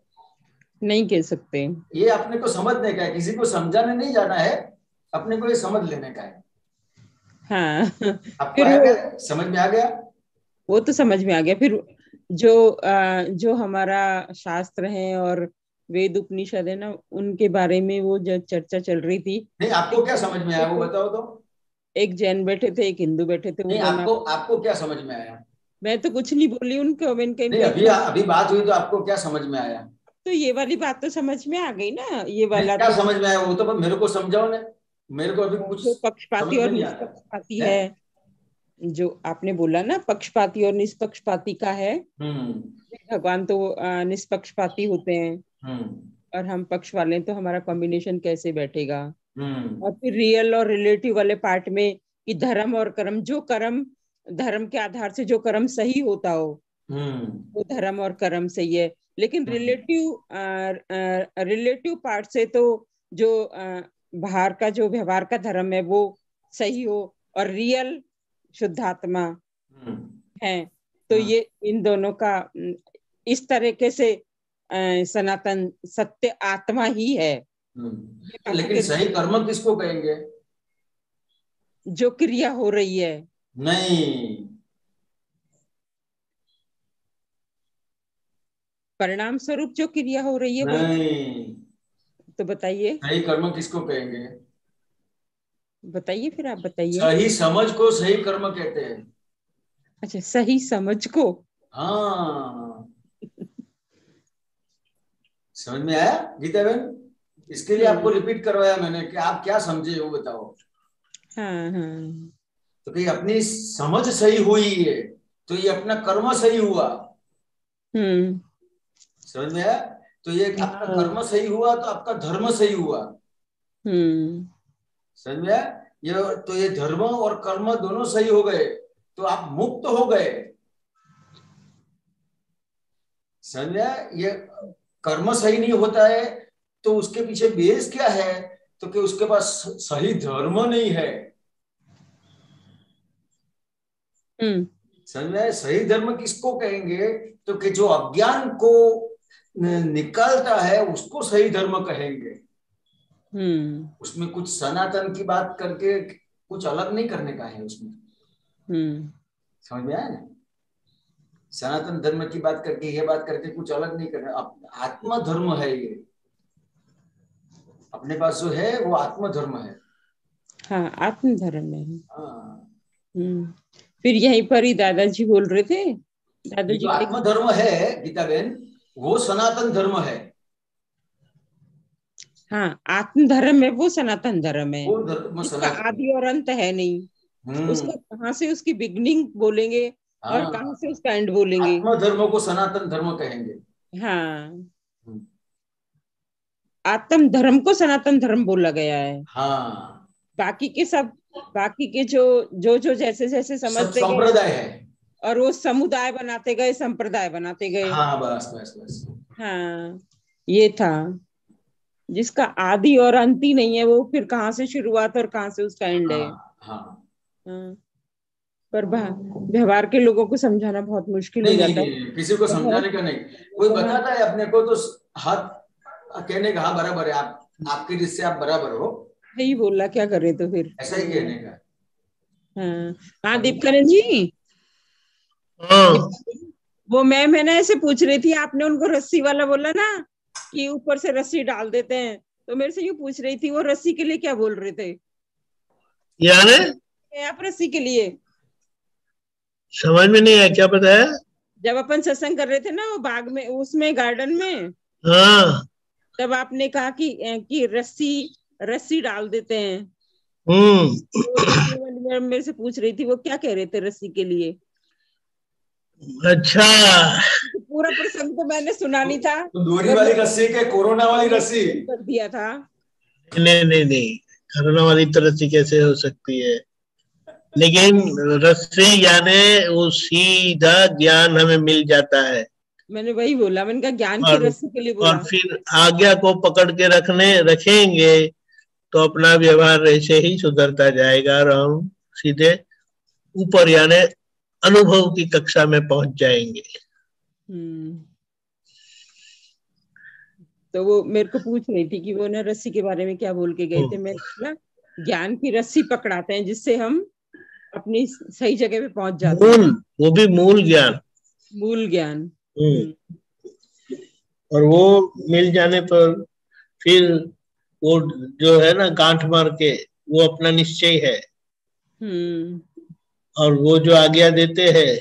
नहीं कह सकते। ये अपने को समझने का है, किसी को समझाने नहीं जाना है, अपने को ये समझ लेने का है। आपको समझ में आ गया? वो तो समझ में आ गया। फिर जो हमारा शास्त्र है और वेद उपनिषद है ना, उनके बारे में वो जो चर्चा चल रही थी। नहीं, आपको क्या समझ में आया वो बताओ तो। एक जैन बैठे थे, एक हिंदू बैठे थे। नहीं, आपको क्या समझ में आया? मैं तो कुछ नहीं बोली उनको। नहीं, अभी बात हुई तो आपको क्या समझ में आया? तो ये वाली बात तो समझ में आ गई ना। ये वाला क्या समझ में आया वो तो मेरे को समझाओ ना। मेरे को अभी कुछ पक्षपाती और निष्पक्षपाती है, जो आपने बोला ना, पक्षपाती और निष्पक्षपाती का है। भगवान तो निष्पक्षपाती होते हैं और हम पक्ष वाले, तो हमारा कॉम्बिनेशन कैसे बैठेगा? और फिर रियल और रिलेटिव वाले पार्ट में कि धर्म और कर्म, जो कर्म धर्म के आधार से जो कर्म सही होता हो वो धर्म और कर्म सही है। लेकिन रिलेटिव पार्ट से तो जो बाहर का जो व्यवहार का धर्म है वो सही हो और रियल शुद्धात्मा है, तो ये इन दोनों का इस तरीके से सनातन सत्य आत्मा ही है। लेकिन सही कर्म किसको कहेंगे? जो क्रिया हो रही है। नहीं, परिणाम स्वरूप जो क्रिया हो रही है नहीं। तो बताइए, सही कर्म किसको कहेंगे? बताइए, फिर आप बताइए। सही समझ को सही कर्म कहते हैं। अच्छा, सही समझ को। हाँ, समझ में आया गीता बहन? इसके लिए आपको रिपीट करवाया मैंने कि आप क्या समझे वो बताओ। हाँ हाँ। तो कि अपनी समझ सही हुई है तो ये अपना कर्म सही हुआ। समझ में आया? तो ये आपका कर्म सही हुआ तो आपका धर्म सही हुआ। समझ में आया? ये तो ये धर्म और कर्म दोनों सही हो गए तो आप मुक्त हो गए। समझ में आया? ये कर्म सही नहीं होता है तो उसके पीछे बेस क्या है? तो कि उसके पास सही धर्म नहीं है। समझ में आया? सही धर्म किसको कहेंगे? तो कि जो अज्ञान को निकालता है उसको सही धर्म कहेंगे। उसमें कुछ सनातन की बात करके कुछ अलग नहीं करने का है उसमें। समझ में आया ना? सनातन धर्म की बात करके ये बात करके कुछ अलग नहीं करना। आत्म धर्म है ये, अपने पास जो है वो आत्म धर्म है। हाँ, आत्म धर्म है। हाँ। फिर यहीं पर ही दादाजी बोल रहे थे, दादाजी जो आत्म धर्म है गीता बहन वो सनातन धर्म है। हाँ, आत्म धर्म है वो सनातन धर्म है। वो धर्म इसका आदि और अंत है नहीं। उसका कहाँ से उसकी बिगनिंग बोलेंगे और कहाँ से उसका एंड बोलेंगे। आत्म धर्म को सनातन धर्म कहेंगे। हाँ, आत्म धर्म को सनातन धर्म बोला गया है। हाँ, बाकी के जो जैसे जैसे समझते गए संप्रदाय है और वो समुदाय बनाते गए, संप्रदाय बनाते गए। हाँ, बस बस बस। हाँ, ये था जिसका आदि और अंत ही नहीं है, वो फिर कहाँ से शुरुआत और कहाँ से उसका एंड है। हाँ। पर व्यवहार के लोगों को समझाना बहुत मुश्किल हो जाता है। नहीं, किसी को समझाने का नहीं। कोई बताता है अपने को तो हाथ कहने का हाँ बराबर है, आपके जिससे आप बराबर हो। यही बोला, क्या करे तो फिर ऐसा ही कहने का। हाँ, दीपकरण जी। वो मैंने ऐसे पूछ रही थी, आपने उनको रस्सी वाला बोला ना कि ऊपर से रस्सी डाल देते हैं, तो मेरे से यूँ पूछ रही थी वो रस्सी के लिए क्या बोल रहे थे? यानी आप रस्सी के लिए समझ में नहीं आया, क्या बताया? जब अपन सत्संग कर रहे थे ना वो बाग में, उसमें गार्डन में, हाँ, तब आपने कहा कि रस्सी डाल देते हैं। तो मेरे से पूछ रही थी वो क्या कह रहे थे रस्सी के लिए। अच्छा, पूरा प्रसंग तो मैंने सुना नहीं था। तो डोरी वाली रस्सी के कोरोना वाली रस्सी कर दिया था। नहीं, कोरोना वाली तो रस्सी कैसे हो सकती है? लेकिन रस्सी यानी वो सीधा ज्ञान हमें मिल जाता है। मैंने वही बोला, मैंने कहा ज्ञान की रस्सी के लिए बोला। और फिर आज्ञा को पकड़ के रखेंगे तो अपना व्यवहार ऐसे ही सुधरता जाएगा और हम सीधे ऊपर यानी अनुभव की कक्षा में पहुंच जाएंगे। तो वो मेरे को पूछ रही थी कि वो ना रस्सी के बारे में क्या बोल के गए थे। मैं बोला ज्ञान की रस्सी पकड़ाते हैं जिससे हम अपनी सही जगह पे पहुंच जाते हैं। वो भी मूल ज्ञान। और वो मिल जाने पर फिर वो जो है ना गांठ मार के वो अपना निश्चय है। और वो जो आज्ञा देते हैं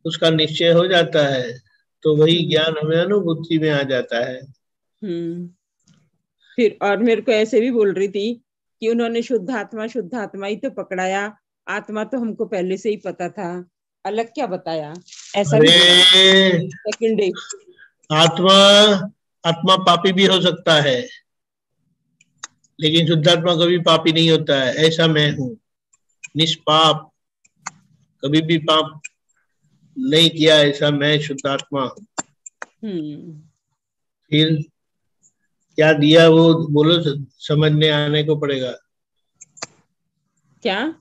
उसका निश्चय हो जाता है, तो वही ज्ञान हमें अनुभूति में आ जाता है। फिर और मेरे को ऐसे भी बोल रही थी कि उन्होंने शुद्ध आत्मा ही तो पकड़ाया, आत्मा तो हमको पहले से ही पता था, अलग क्या बताया, ऐसा भी सेकंड डे। आत्मा पापी भी हो सकता है लेकिन शुद्धात्मा कभी पापी नहीं होता है। ऐसा मैं हूँ, निष्पाप, कभी भी पाप नहीं किया, ऐसा मैं शुद्धात्मा हूँ। फिर क्या दिया वो बोलो, समझने आने को पड़ेगा। क्या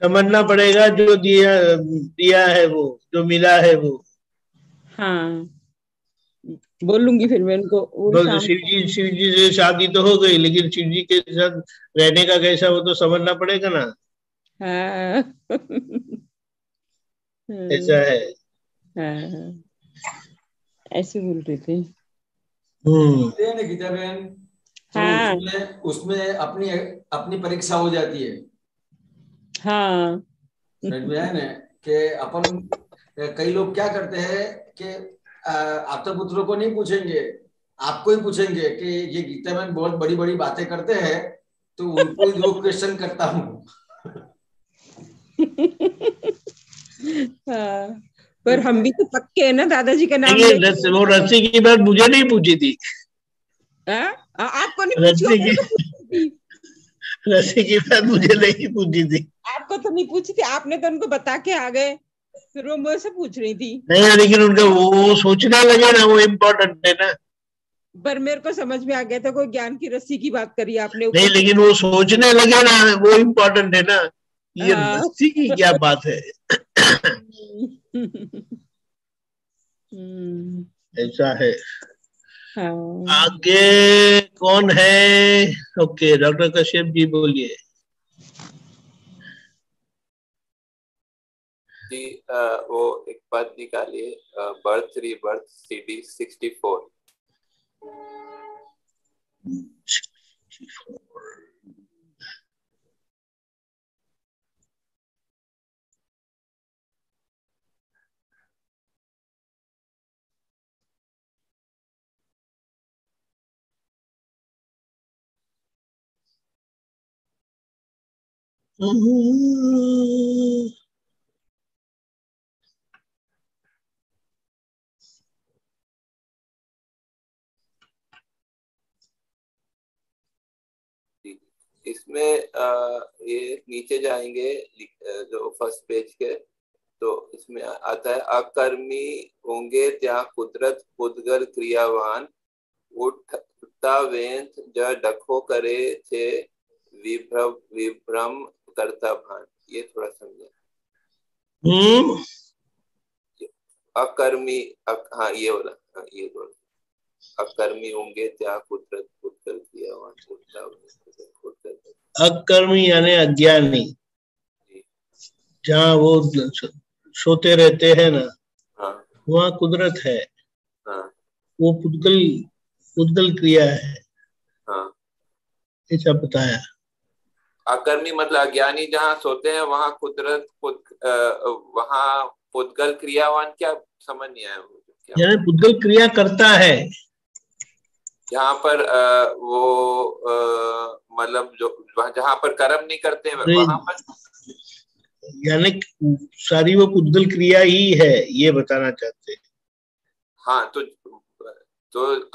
समझना पड़ेगा, जो दिया दिया है वो, जो मिला है वो। हाँ बोलूंगी फिर मैं उनको वो बस शाम को। शिव जी से शादी तो हो गई, लेकिन शिव जी के साथ रहने का कैसा वो तो समझना पड़ेगा ना। हाँ ऐसा है। हाँ ऐसे बोल रहे थे। गीता बहन, तो हाँ उसमें उसमें अपनी अपनी परीक्षा हो जाती है। हाँ समझ में है ना कि अपन, कई लोग क्या करते हैं कि आपके पुत्रों को नहीं पूछेंगे, आपको ही पूछेंगे कि ये गीता बहन बहुत बड़ी बड़ी बातें करते हैं, तो उनको ही 2 क्वेश्चन करता हूँ। हाँ पर हम भी तो पक्के हैं ना दादाजी का नाम लेकिन लेके। वो रस्सी की बात मुझे नहीं पूछी थी। आपको नहीं पूछी, रस्सी मेरे की को पूछी थी। रस्सी की बात मुझे नहीं पूछी थी। आपको तो नहीं पूछी थी, आपने तो उनको बता के आ गए, फिर वो मुझसे पूछ रही थी। नहीं, लेकिन उनका वो सोचने लगे ना, वो इम्पोर्टेंट है ना। पर मेरे को समझ में आ गया था कोई ज्ञान की रस्सी की बात करी आपने नहीं, ऊपर से। लेकिन वो सोचने लगे ना, वो इम्पोर्टेंट है ना। ये हाँ रस्सी की क्या बात है। ऐसा है। हाँ आगे कौन है? ओके, डॉक्टर कश्यप जी बोलिए। जी वो एक बात निकालिए, बर्थ रीबर्थ CD 64। इसमें ये नीचे जाएंगे, जो फर्स्ट पेज के, तो इसमें आता है अकर्मी होंगे त्या कुदरत पुद्गल क्रियावान, उठता वेंत ज डखो करे थे विभ्रम करता भान। ये थोड़ा समझे। अकर्मी हाँ ये बोला, हाँ ये बोला, अकर्मी होंगे त्या कुदरत पुद्गल क्रियावान, उठता वेंत। अकर्मी यानी अज्ञानी, जहाँ वो सोते रहते हैं ना, हाँ वहाँ कुदरत है। हाँ वो पुद्गल पुद्गल क्रिया है, हाँ। ऐसा बताया। अकर्मी मतलब अज्ञानी जहाँ सोते हैं वहाँ कुदरत वहाँ पुद्गल क्रियावान, क्या समझ नहीं आया मुझे क्या यानी पुद्गल क्रिया करता है। यहाँ पर वो मतलब जो जहाँ पर कर्म नहीं करते हैं वहां पर, यानी सारी वो पुद्गल क्रिया ही है, ये बताना चाहते हैं। हाँ तो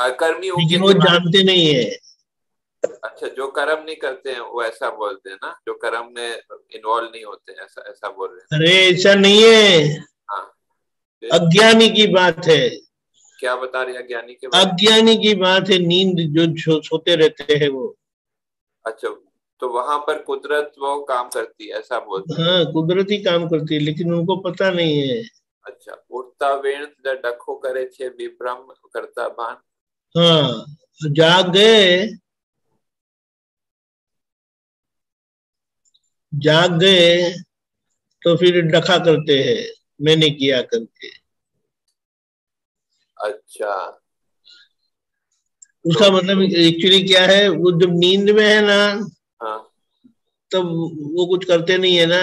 अकर्मी होंगे लेकिन वो जानते नहीं है। अच्छा, जो कर्म नहीं करते हैं वो ऐसा बोलते हैं ना, जो कर्म में इन्वॉल्व नहीं होते हैं, ऐसा ऐसा बोल रहे हैं। अरे ऐसा नहीं है, हाँ अज्ञानी की बात है। क्या बता रहे हैं ज्ञानी के बारे में? अज्ञानी की बात है, नींद जो सोते रहते हैं वो। अच्छा, तो वहां पर कुदरत वो काम करती है ऐसा बोलते हैं। हाँ, कुदरती काम करती है, लेकिन उनको पता नहीं है। अच्छा, उठता वेण ज डखो करे छे विभ्रम करता भान। हाँ, जाग गए तो फिर डखा करते हैं, मैंने किया करके। अच्छा, उसका तो मतलब एक्चुअली क्या है, वो जब नींद में है ना, हाँ तब वो कुछ करते नहीं है ना।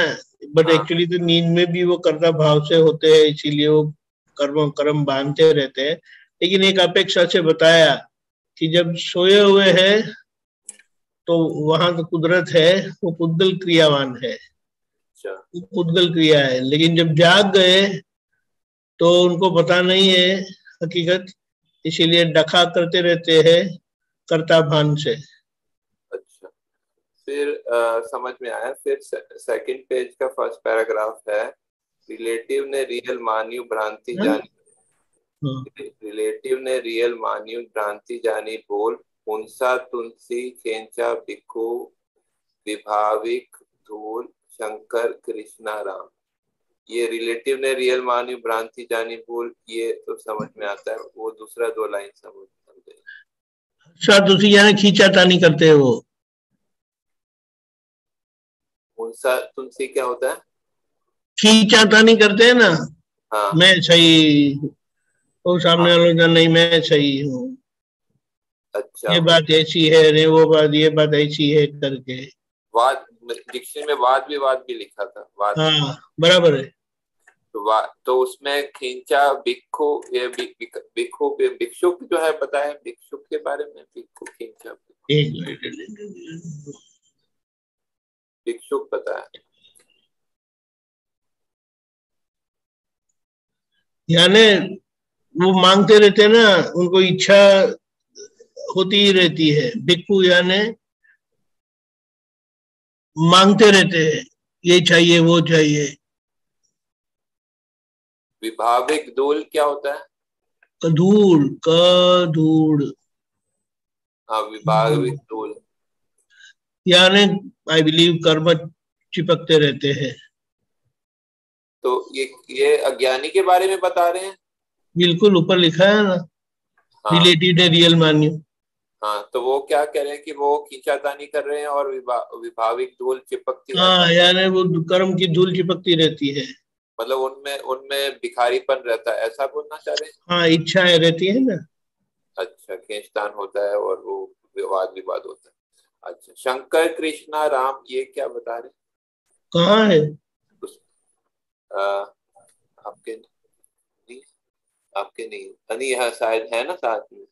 बट हाँ एक्चुअली तो नींद में भी वो कर्ता भाव से होते हैं, इसीलिए वो कर्म कर्म बांधते रहते हैं। लेकिन एक अपेक्षा से बताया कि जब सोए हुए हैं तो वहां तो कुदरत है, वो पुद्गल क्रियावान है, अच्छा वो पुद्गल क्रिया है। लेकिन जब जाग गए तो उनको पता नहीं है हकीकत, इसीलिए डखा करते रहते हैं कर्ता भान से। अच्छा। फिर समझ में आया। फिर सेकंड पेज का फर्स्ट पैराग्राफ है, रिलेटिव ने रियल मानी भ्रांति हाँ? जानी। हाँ। रिलेटिव ने रियल मान्यू भ्रांति जानी बोल, उनसा तुलसी खेंचा भिक्खु विभाविक धूल शंकर कृष्णा राम। ये रिलेटिव ने रियल मानी भ्रांति जानी भूल, ये तो समझ में आता है, वो दूसरा दो लाइन समझ गए। अच्छा, तुलसी यानी खींचातानी करते हैं वो। उनसा तुलसी क्या होता है? खींचातानी करते हैं ना। हाँ। मैं सही, वो सामने वाला जान नहीं, मैं सही हूँ। अच्छा, ये बात ऐसी है रे, वो बात, ये बात ऐसी है करके। वाद डिक्शनरी में वाद भी लिखा था, वाद। हाँ बराबर है। तो उसमें खींचा भिक्खु, ये भिक्खु भिक्षुक जो है, पता है भिक्षुक के बारे में? भिक्खु खींचा भिक्षुक पता है? यानी वो मांगते रहते हैं ना, उनको इच्छा होती ही रहती है। भिक्खु यानी मांगते रहते हैं, ये चाहिए वो चाहिए। विभाविक धूल क्या होता है? कधूल, कधूल। हाँ, विभाविक धूल यानी आई बिलीव कर्म चिपकते रहते हैं। तो ये अज्ञानी के बारे में बता रहे हैं। बिल्कुल ऊपर लिखा है ना। हाँ। रिलेटिव ने रियल मान्यू। हाँ, तो वो क्या कह रहे हैं कि वो खींचातानी कर रहे हैं और विभाविक धूल चिपकती है। हाँ, यानी वो कर्म की धूल चिपकती रहती है, मतलब उनमें उनमें भिखारीपन रहता है, ऐसा बोलना चाह रहे हैं। हाँ, इच्छाएं रहती है ना। अच्छा, खींचतान होता है और वो विवाद होता है। अच्छा, शंकर कृष्णा राम, ये क्या बता रहे? कहाँ है? आपके नहीं, आपके नहीं, यहाँ शायद है ना, साथ में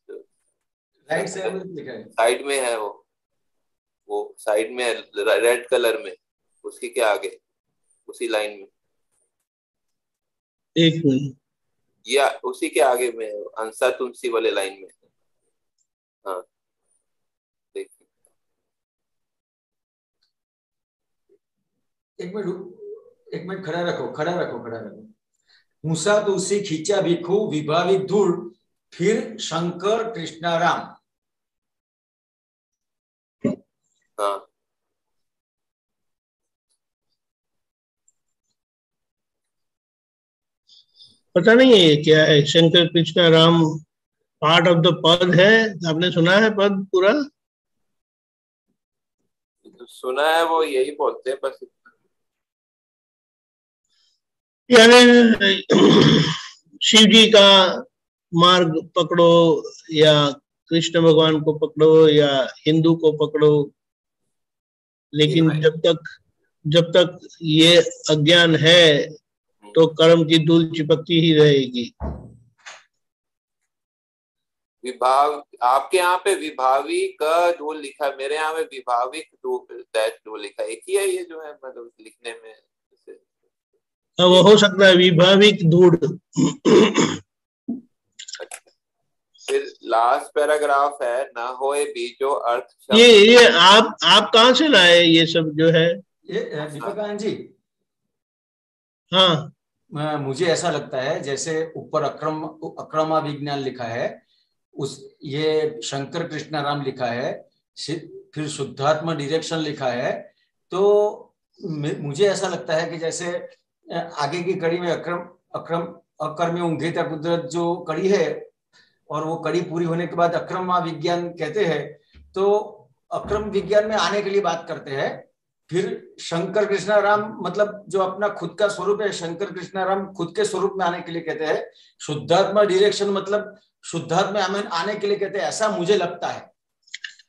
राइट साइड में लिखा है। साइड में है वो साइड में है, रेड कलर में, उसके क्या आगे, उसी लाइन में, एक मिनट। या उसी के आगे में है, अंसा तुलसी वाले लाइन में। हाँ, देखिए। एक मिनट खड़ा रखो। मूसा तुलसी खींचा भिक्खु विभाविक धूल, फिर शंकर कृष्णा राम। हाँ, पता नहीं है ये क्या है। Shankar Krishna Ram part of the पद है। आपने सुना है पद पूरा? तो सुना है, वो यही बोलते हैं बस। यानी शिव जी का मार्ग पकड़ो, या कृष्ण भगवान को पकड़ो, या हिंदू को पकड़ो, लेकिन जब तक ये अज्ञान है तो कर्म की धूल चिपकती ही रहेगी। आपके यहाँ पे विभावी का धूल लिखा है, मेरे यहाँ में विभाविक धूल लिखा है। एक ही है ये जो है, मतलब लिखने में। वो हो सकता है विभाविक धूल। फिर लास्ट पैराग्राफ है, ना होए बीजो अर्थ। ये आप कहाँ से लाए ये सब जो है? ये दीपकानंद जी। हाँ, मुझे ऐसा लगता है जैसे ऊपर अक्रमा विज्ञान लिखा है, उस ये शंकर कृष्णा राम लिखा है, फिर शुद्धात्मा डायरेक्शन लिखा है। तो मुझे ऐसा लगता है कि जैसे आगे की कड़ी में अक्रम उंघेता कुदरत जो कड़ी है, और वो कड़ी पूरी होने के बाद अक्रमा विज्ञान कहते हैं। तो अक्रम विज्ञान में आने के लिए बात करते हैं। फिर शंकर कृष्णा राम मतलब जो अपना खुद का स्वरूप है, शंकर कृष्णा राम खुद के स्वरूप में आने के लिए कहते हैं। शुद्धात्मा डायरेक्शन मतलब शुद्धात्मा आने के लिए कहते हैं, ऐसा मुझे लगता है।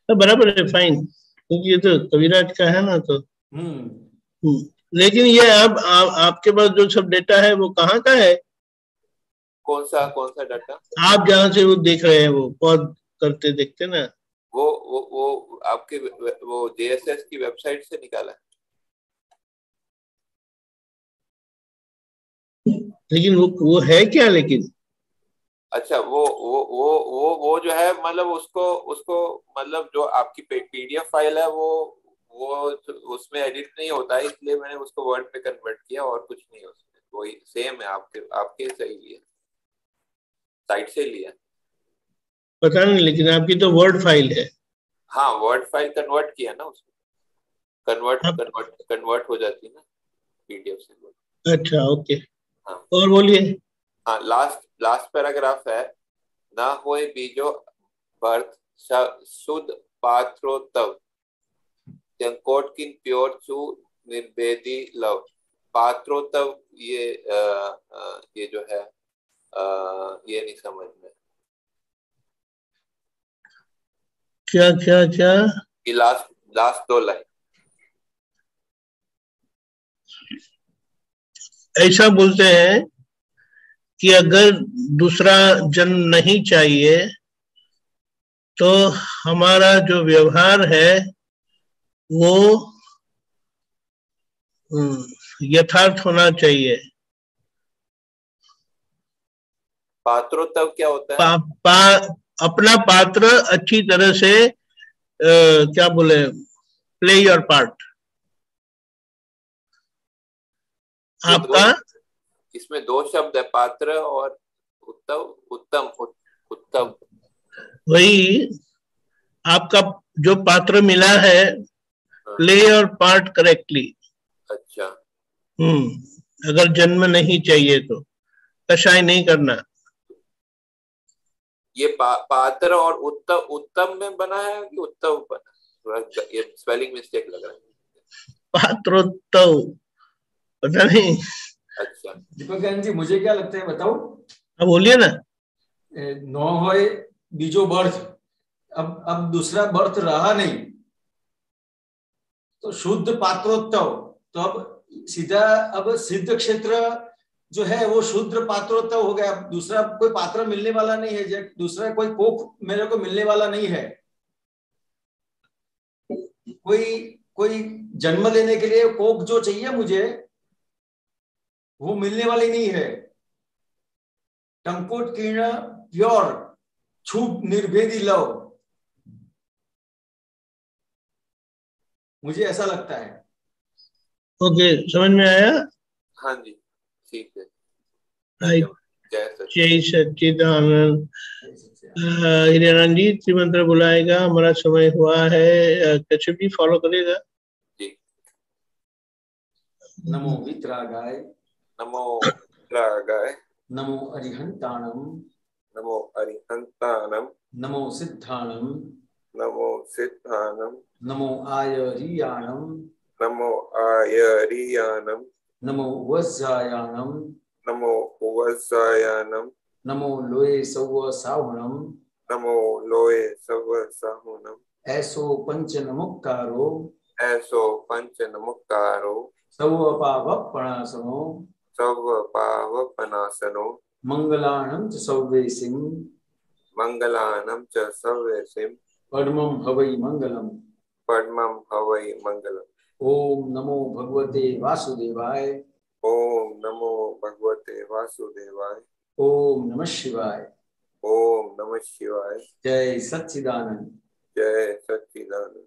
तो बराबर है, फाइन, क्योंकि ये तो कविराज का है ना। तो लेकिन ये अब आपके पास जो सब डेटा है वो कहाँ का है? कौन सा डाटा? आप जहाँ से वो देख रहे हैं, वो पौध करते देखते ना, वो आपके वो जेएसएस की वेबसाइट से निकाला है। लेकिन वो है क्या? लेकिन अच्छा, वो जो है, मतलब उसको मतलब जो आपकी पीडीएफ फाइल है वो उसमें एडिट नहीं होता है, इसलिए मैंने उसको वर्ड पे कन्वर्ट किया, और कुछ नहीं है उसमें, वही सेम है, आपके सही है। साइट से लिया। पता नहीं, लेकिन आपकी तो वर्ड फाइल है। हाँ, वर्ड फाइल कन्वर्ट किया ना, उसमें कन्वर्ट हो जाती है ना पीडीएफ से। अच्छा, ओके। हाँ, और बोलिए। हाँ, लास्ट पैराग्राफ है, ना होए बीजो भर्त शुद्ध पात्रो तव जंकोट किन प्योर चू निर्भेदी लव। पात्रो तव ये जो है ये नहीं समझ में। क्या क्या क्या? ये लास्ट 2 लाइन। ऐसा बोलते हैं कि अगर दूसरा जन्म नहीं चाहिए तो हमारा जो व्यवहार है वो यथार्थ होना चाहिए। पात्रोत्तव क्या होता है? अपना पात्र अच्छी तरह से क्या बोले, प्ले योर पार्ट। आपका इसमें 2 शब्द है, पात्र और उत्तम। वही आपका जो पात्र मिला है, प्ले योर पार्ट करेक्टली। अच्छा। अगर जन्म नहीं चाहिए तो कषाय नहीं करना। ये पात्र और उत्तम में बना है कि उत्तव बना? थोड़ा ये स्पेलिंग मिस्टेक लग रहा है। पात्रोत्तव पता नहीं। अच्छा, दीपक जी, मुझे क्या लगता है बताओ? अब बोलिए ना। नो होए बीजो बर्थ, अब दूसरा बर्थ रहा नहीं तो शुद्ध पात्रोत्तव, तो अब सीधा अब सिद्ध क्षेत्र जो है वो शुद्ध पात्रोत्तव हो गया। दूसरा कोई पात्र मिलने वाला नहीं है, दूसरा कोई कोख मेरे को मिलने वाला नहीं है। कोई जन्म लेने के लिए कोख जो चाहिए मुझे वो मिलने वाली नहीं है। टंकोट किरण प्योर छूट निर्भेदी लव, मुझे ऐसा लगता है। ओके, समझ में आया? हाँ जी, ठीक है। जय सच्चिदानंद। हिरणानंद जी त्रिमंत्र बुलाएगा, हमारा समय हुआ है। कश्यप जी फॉलो करेगा। नमो वित्रागाय, नमो वित्रागाय, नमो अरिहंताणम, नमो अरिहंताणम, नमो सिद्धाणम, नमो सिद्धाणम, नमो आयरियाणम, नमो आयरियाणम, नमो वज्रायाणम, नमो वज्रायाणम, नमो लोये सौव साहुणम, नमो लोये सव साहुणम, ऐसो पंच नमुक्कारो, ऐसो पंच नमुक्कारो, सव पावपणासनो, सव पावपनासनो, मंगलाणं च सौवेसिं, मंगलानं च सव्यसिं, पद्मं हवै मंगलम्, पद्मं हवै मंगलम्। ओम नमो भगवते वासुदेवाय, ओम नमो भगवते वासुदेवाय, ओम नमः शिवाय, ओम नमः शिवाय। जय सच्चिदानंद, जय सच्चिदानंद।